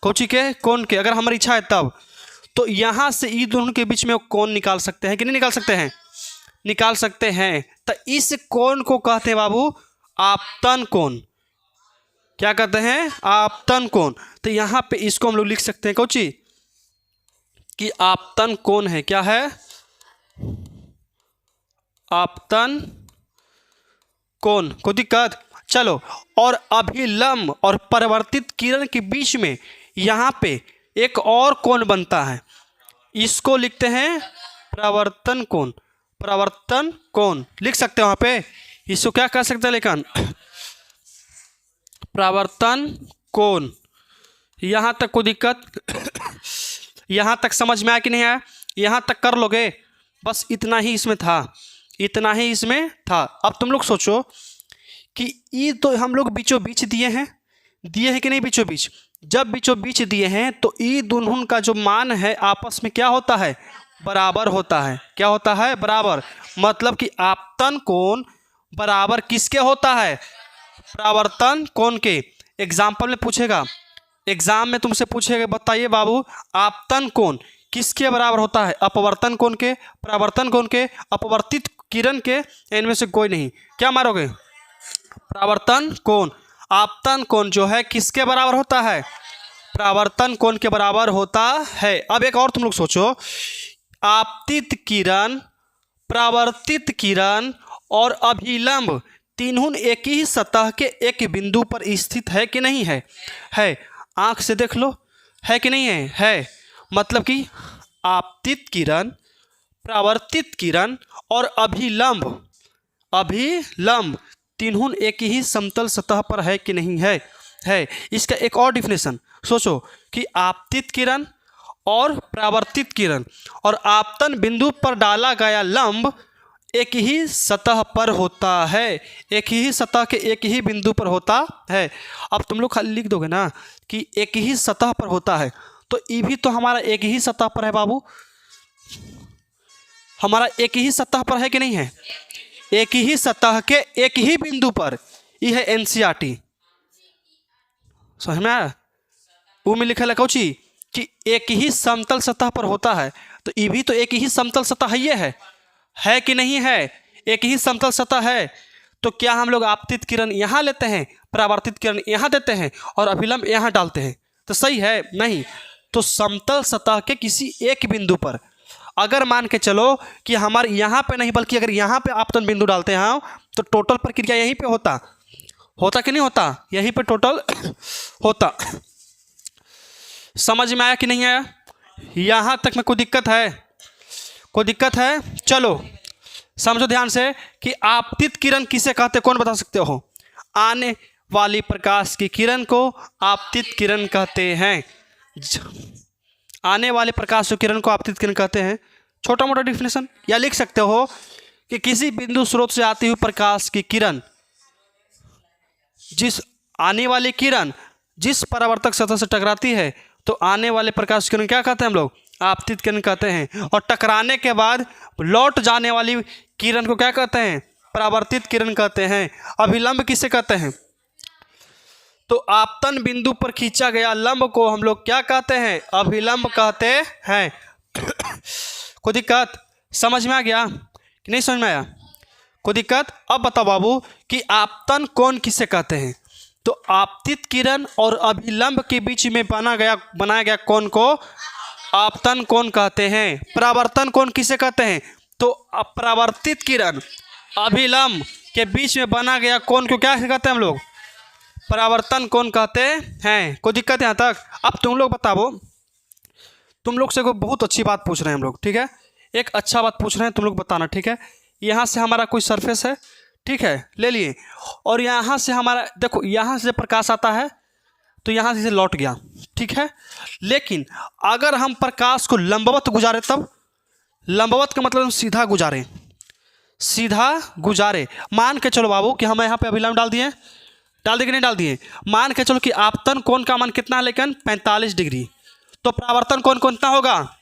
A: कौची के, कोण के, अगर हमारी इच्छा है तब। तो यहाँ से ई दोनों के बीच में कोण निकाल सकते हैं कि नहीं निकाल सकते हैं, निकाल सकते हैं। तो इस कोण को कहते हैं बाबू आपतन कोण। क्या कहते हैं, आपतन कोण। तो यहाँ पे इसको हम लोग लिख सकते हैं कौची, कि आपतन कोण है। क्या है, आपतन कोण। कोई दिक्कत। चलो और अभिलंब और परावर्तित किरण के बीच में यहाँ पे एक और कोण बनता है, इसको लिखते हैं परावर्तन कोण। परावर्तन कोण लिख सकते हो वहाँ पे, इसको क्या कह सकते हैं, लेकिन परावर्तन कोण। यहाँ तक कोई दिक्कत, यहाँ तक समझ में आया कि नहीं आया, यहाँ तक कर लोगे, बस इतना ही इसमें था, इतना ही इसमें था। अब तुम लोग सोचो कि ये तो हम लोग बीचों बीच दिए हैं, दिए हैं कि नहीं बीचों बीच। जब बीचों बीच दिए हैं तो ई दोनों का जो मान है आपस में क्या होता है, बराबर होता है। क्या होता है, बराबर। मतलब कि आपतन कोण बराबर किसके होता है, परावर्तन कोण के। एग्जाम्पल में पूछेगा, एग्जाम में तुमसे पूछेगा, बताइए बाबू आपतन कोण किसके बराबर होता है, अपवर्तन कोण के, परावर्तन कोण के, अपवर्तित किरण के, इनमें से कोई नहीं। क्या मारोगे, परावर्तन कोण। आपतन कोण जो है किसके बराबर होता है, परावर्तन कोण के बराबर होता है। अब एक और तुम लोग सोचो, आपतित किरण, परावर्तित किरण और अभिलंब तीनों एक ही सतह के एक बिंदु पर स्थित है कि नहीं है? है। आंख से देख लो, है कि नहीं है? है। मतलब कि आपतित किरण, परावर्तित किरण और अभिलंब तीनों एक ही समतल सतह पर है कि नहीं है? है। इसका एक और डिफिनेशन सोचो कि आपतित किरण और परावर्तित किरण और आपतन बिंदु पर डाला गया लंब एक ही सतह पर होता है, एक ही सतह के एक ही बिंदु पर होता है। अब तुम लोग खाली लिख दोगे ना कि एक ही सतह पर होता है, तो ये भी तो हमारा एक ही सतह पर है बाबू, हमारा एक ही सतह पर है कि नहीं है? एक ही सतह के एक ही बिंदु पर। ये है एनसीईआरटी, समझ में आया? वो में लिखा है कौची कि एक ही समतल सतह पर होता है, तो ये भी तो एक ही समतल सतह है कि नहीं है? एक ही समतल सतह है। तो क्या हम लोग आपतित किरण यहाँ लेते हैं, परावर्तित किरण यहाँ देते हैं और अभिलंब यहाँ डालते हैं, तो सही है? नहीं। तो समतल सतह के किसी एक बिंदु पर अगर मान के चलो कि हमारे यहाँ पे नहीं बल्कि अगर यहाँ पे आपतन बिंदु डालते हैं तो टोटल प्रक्रिया यहीं पे होता कि नहीं होता? यहीं पे टोटल होता। समझ में आया कि नहीं आया? यहाँ तक में कोई दिक्कत है? कोई दिक्कत है? चलो समझो ध्यान से कि आपतित किरण किसे कहते, कौन बता सकते हो? आने वाली प्रकाश की किरण को आपतित किरण कहते हैं। आने वाले प्रकाश की किरण को आपतित किरण कहते हैं। छोटा मोटा डिफिनेशन या लिख सकते हो कि किसी बिंदु स्रोत से आती हुई प्रकाश की किरण, जिस आने वाली किरण जिस परावर्तक सतह से टकराती है, तो आने वाले प्रकाश किरण क्या कहते हैं हम लोग? आपतित किरण कहते हैं। और टकराने के बाद लौट जाने वाली किरण को क्या कहते हैं? परावर्तित किरण कहते हैं। अभिलंब किसे कहते हैं? तो आपतन बिंदु पर खींचा गया लंब को हम लोग क्या कहते हैं? अभिलंब कहते हैं। कोई दिक्कत? समझ में आ गया कि नहीं समझ में आया? कोई दिक्कत? अब बताओ बाबू कि आपतन कोण किसे कहते हैं? तो आपतित किरण और अभिलंब के बीच में बनाया गया कोण को आपतन कोण कहते हैं। परावर्तन कोण किसे कहते हैं? तो परावर्तित किरण अभिलंब के बीच में बना गया कोण को क्या कहते हैं हम लोग? परावर्तन कोण कहते हैं। कोई दिक्कत यहाँ तक? अब तुम लोग बताओ, तुम लोग से कोई बहुत अच्छी बात पूछ रहे हैं हम लोग, ठीक है? एक अच्छा बात पूछ रहे हैं, तुम लोग बताना, ठीक है? यहाँ से हमारा कोई सरफेस है, ठीक है, ले लिए, और यहाँ से हमारा देखो, यहाँ से प्रकाश आता है तो यहाँ से लौट गया, ठीक है? लेकिन अगर हम प्रकाश को लंबवत गुजारे, तब लंबवत का मतलब सीधा गुजारे। मान के चलो बाबू कि हम यहाँ पे अभिलंब डाल दिए कि नहीं डाल दिए? मान के चलो कि आपतन कोण का मान कितना है, लेकिन 45 डिग्री, तो परावर्तन कोण कितना होगा?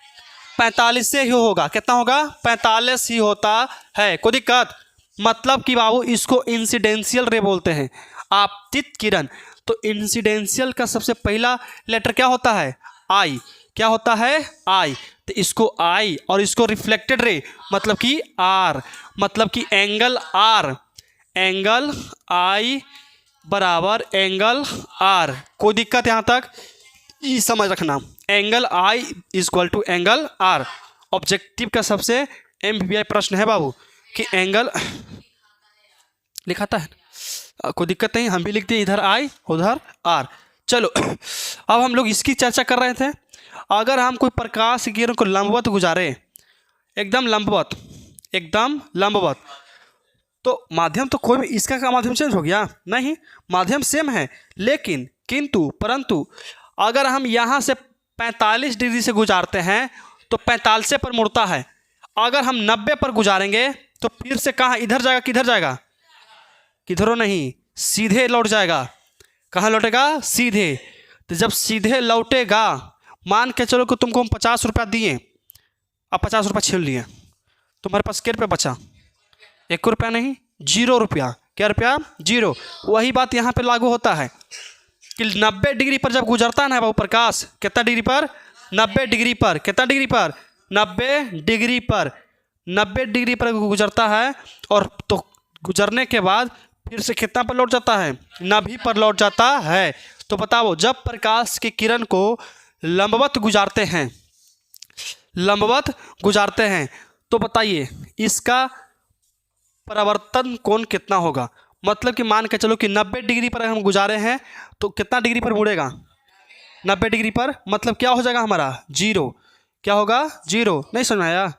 A: 45 से ही होगा। कितना होगा? 45 ही होता है। कोई दिक्कत? मतलब कि बाबू इसको इंसिडेंशियल रे बोलते हैं, आपतित किरण। तो इंसिडेंशियल का सबसे पहला लेटर क्या होता है? आई। क्या होता है? आई। तो इसको आई और इसको रिफ्लेक्टेड रे मतलब कि आर, मतलब कि एंगल आई बराबर एंगल आर। कोई दिक्कत यहाँ तक? ये समझ रखना, angle i equal to angle r. Objective का सबसे MBBI प्रश्न है बाबू कि एंगल लिखाता है, कोई दिक्कत नहीं, हम भी लिखते हैं इधर आई उधर आर। चलो अब हम लोग इसकी चर्चा कर रहे थे। अगर हम कोई प्रकाश की किरण को लंबवत गुजारे, एकदम लंबवत, तो माध्यम तो कोई भी, इसका का माध्यम चेंज हो गया? नहीं, माध्यम सेम है, लेकिन परंतु अगर हम यहाँ से 45 डिग्री से गुजारते हैं तो 45 पर मुड़ता है। अगर हम 90 पर गुजारेंगे तो फिर से कहाँ, इधर जाएगा, किधर जाएगा? किधरों नहीं, सीधे लौट जाएगा। कहाँ लौटेगा? सीधे। तो जब सीधे लौटेगा, मान के चलो कि तुमको हम 50 रुपया दिए, अब 50 रुपया छीन लिए, तुम्हारे पास क्या रुपया बचा? 1 रुपया नहीं, 0 रुपया। क्या रुपया? 0। वही बात यहाँ पे लागू होता है कि 90 डिग्री पर जब गुजरता है ना बाबू प्रकाश, कितना डिग्री पर? 90 डिग्री पर। कितना डिग्री पर? 90 डिग्री पर। 90 डिग्री पर गुजरता है, और तो गुजरने के बाद फिर से कितना पर लौट जाता है? 90 पर लौट जाता है। तो बताओ जब प्रकाश की किरण को लंबवत गुजारते हैं तो बताइए इसका परावर्तन कोण कितना होगा। मतलब कि मान के चलो कि 90 डिग्री पर हम गुजारे हैं तो कितना डिग्री पर मुड़ेगा, 90 डिग्री पर, मतलब क्या हो जाएगा हमारा 0। क्या होगा 0। नहीं समझ में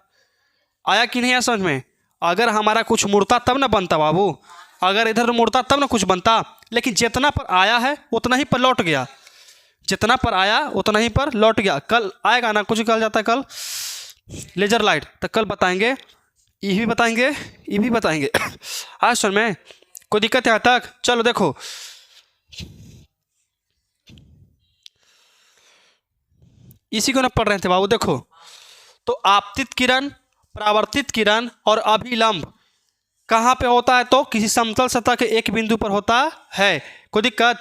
A: आया कि नहीं आया समझ में। अगर हमारा कुछ मुड़ता तब ना बनता बाबू, अगर इधर मुड़ता तब ना कुछ बनता, लेकिन जितना पर आया है उतना ही पर लौट गया, जितना पर आया उतना ही पर लौट गया। कल आएगा ना, कुछ कल जाता है कल लेजर लाइट, तो कल बताएंगे, ये भी बताएंगे, ये भी बताएंगे। आज सुन में कोई दिक्कत है यहाँ तक। चलो देखो इसी को ना पढ़ रहे थे बाबू। देखो तो आपतित किरण, परावर्तित किरण और अभिलंब कहाँ पे होता है, तो किसी समतल सतह के एक बिंदु पर होता है। कोई दिक्कत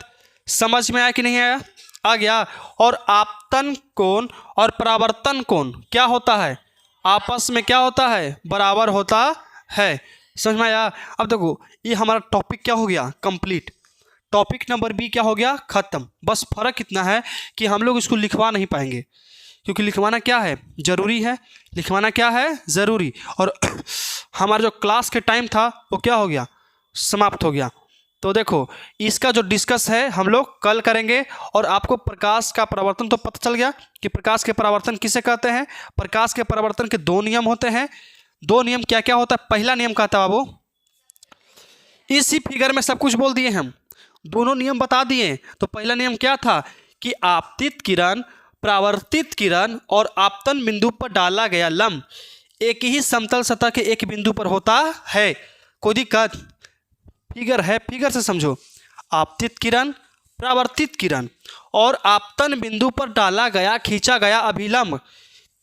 A: समझ में आया कि नहीं आया, आ गया। और आपतन कोण और परावर्तन कोण क्या होता है, आपस में क्या होता है, बराबर होता है। समझ में आया। अब देखो ये हमारा टॉपिक क्या हो गया, कंप्लीट। टॉपिक नंबर बी क्या हो गया, खत्म। बस फर्क इतना है कि हम लोग इसको लिखवा नहीं पाएंगे, क्योंकि लिखवाना क्या है, ज़रूरी है, लिखवाना क्या है, ज़रूरी। और हमारा जो क्लास के टाइम था वो क्या हो गया, समाप्त हो गया। तो देखो इसका जो डिस्कस है हम लोग कल करेंगे। और आपको प्रकाश का परावर्तन तो पता चल गया कि प्रकाश के परावर्तन किसे कहते हैं। प्रकाश के परावर्तन के 2 नियम होते हैं। 2 नियम क्या क्या होता है। पहला नियम कहता है बाबू, इसी फिगर में सब कुछ बोल दिए हम, दोनों नियम बता दिए। तो पहला नियम क्या था कि आपतित किरण, परावर्तित किरण और आपतन बिंदु पर डाला गया लंब एक ही समतल सतह के एक बिंदु पर होता है। कोई दिक्कत, फिगर है, फिगर से समझो। आपतित किरण, परावर्तित किरण और आपतन बिंदु पर डाला गया खींचा गया अभिलंब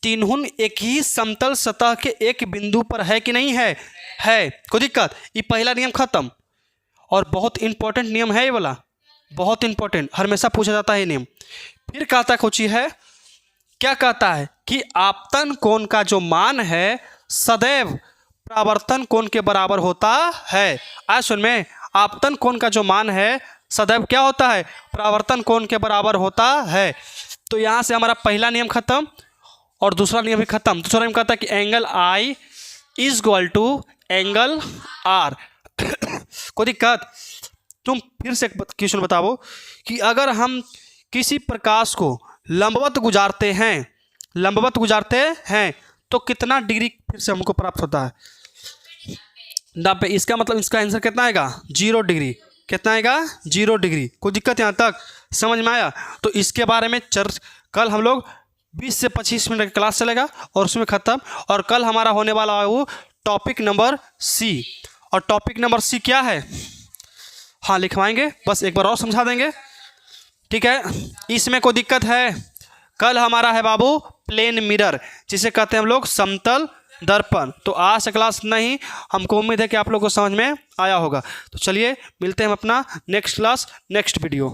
A: तीनों एक ही समतल सतह के एक बिंदु पर है कि नहीं है, है। कोई दिक्कत, ये पहला नियम खत्म। और बहुत इंपॉर्टेंट नियम है ये वाला, बहुत इंपॉर्टेंट, हमेशा पूछा जाता है ये नियम। फिर कहता कोची है, क्या कहता है कि आपतन कोण का जो मान है सदैव परावर्तन कोण के बराबर होता है। आज सुन में, आपतन कोण का जो मान है सदैव क्या होता है, परावर्तन कोण के बराबर होता है। तो यहाँ से हमारा पहला नियम खत्म और दूसरा नियम भी खत्म। दूसरा नियम कहता है कि angle i is equal to angle r. कोई दिक्कत, तुम फिर से क्वेश्चन बताओ कि अगर हम किसी प्रकाश को लंबवत गुजारते हैं तो कितना डिग्री फिर से हमको प्राप्त होता है, 90। इसका मतलब इसका आंसर कितना आएगा, 0 डिग्री। कितना आएगा, 0 डिग्री। कोई दिक्कत यहाँ तक समझ में आया। तो इसके बारे में कल हम लोग 20 से 25 मिनट का क्लास चलेगा और उसमें ख़त्म। और कल हमारा होने वाला है वो टॉपिक नंबर सी। और टॉपिक नंबर सी क्या है, हाँ लिखवाएंगे, बस एक बार और समझा देंगे, ठीक है। इसमें कोई दिक्कत है। कल हमारा है बाबू प्लेन मिरर, जिसे कहते हैं हम लोग समतल दर्पण। तो आज से क्लास नहीं, हमको उम्मीद है कि आप लोगों को समझ में आया होगा। तो चलिए मिलते हैं हम अपना नेक्स्ट क्लास, नेक्स्ट वीडियो।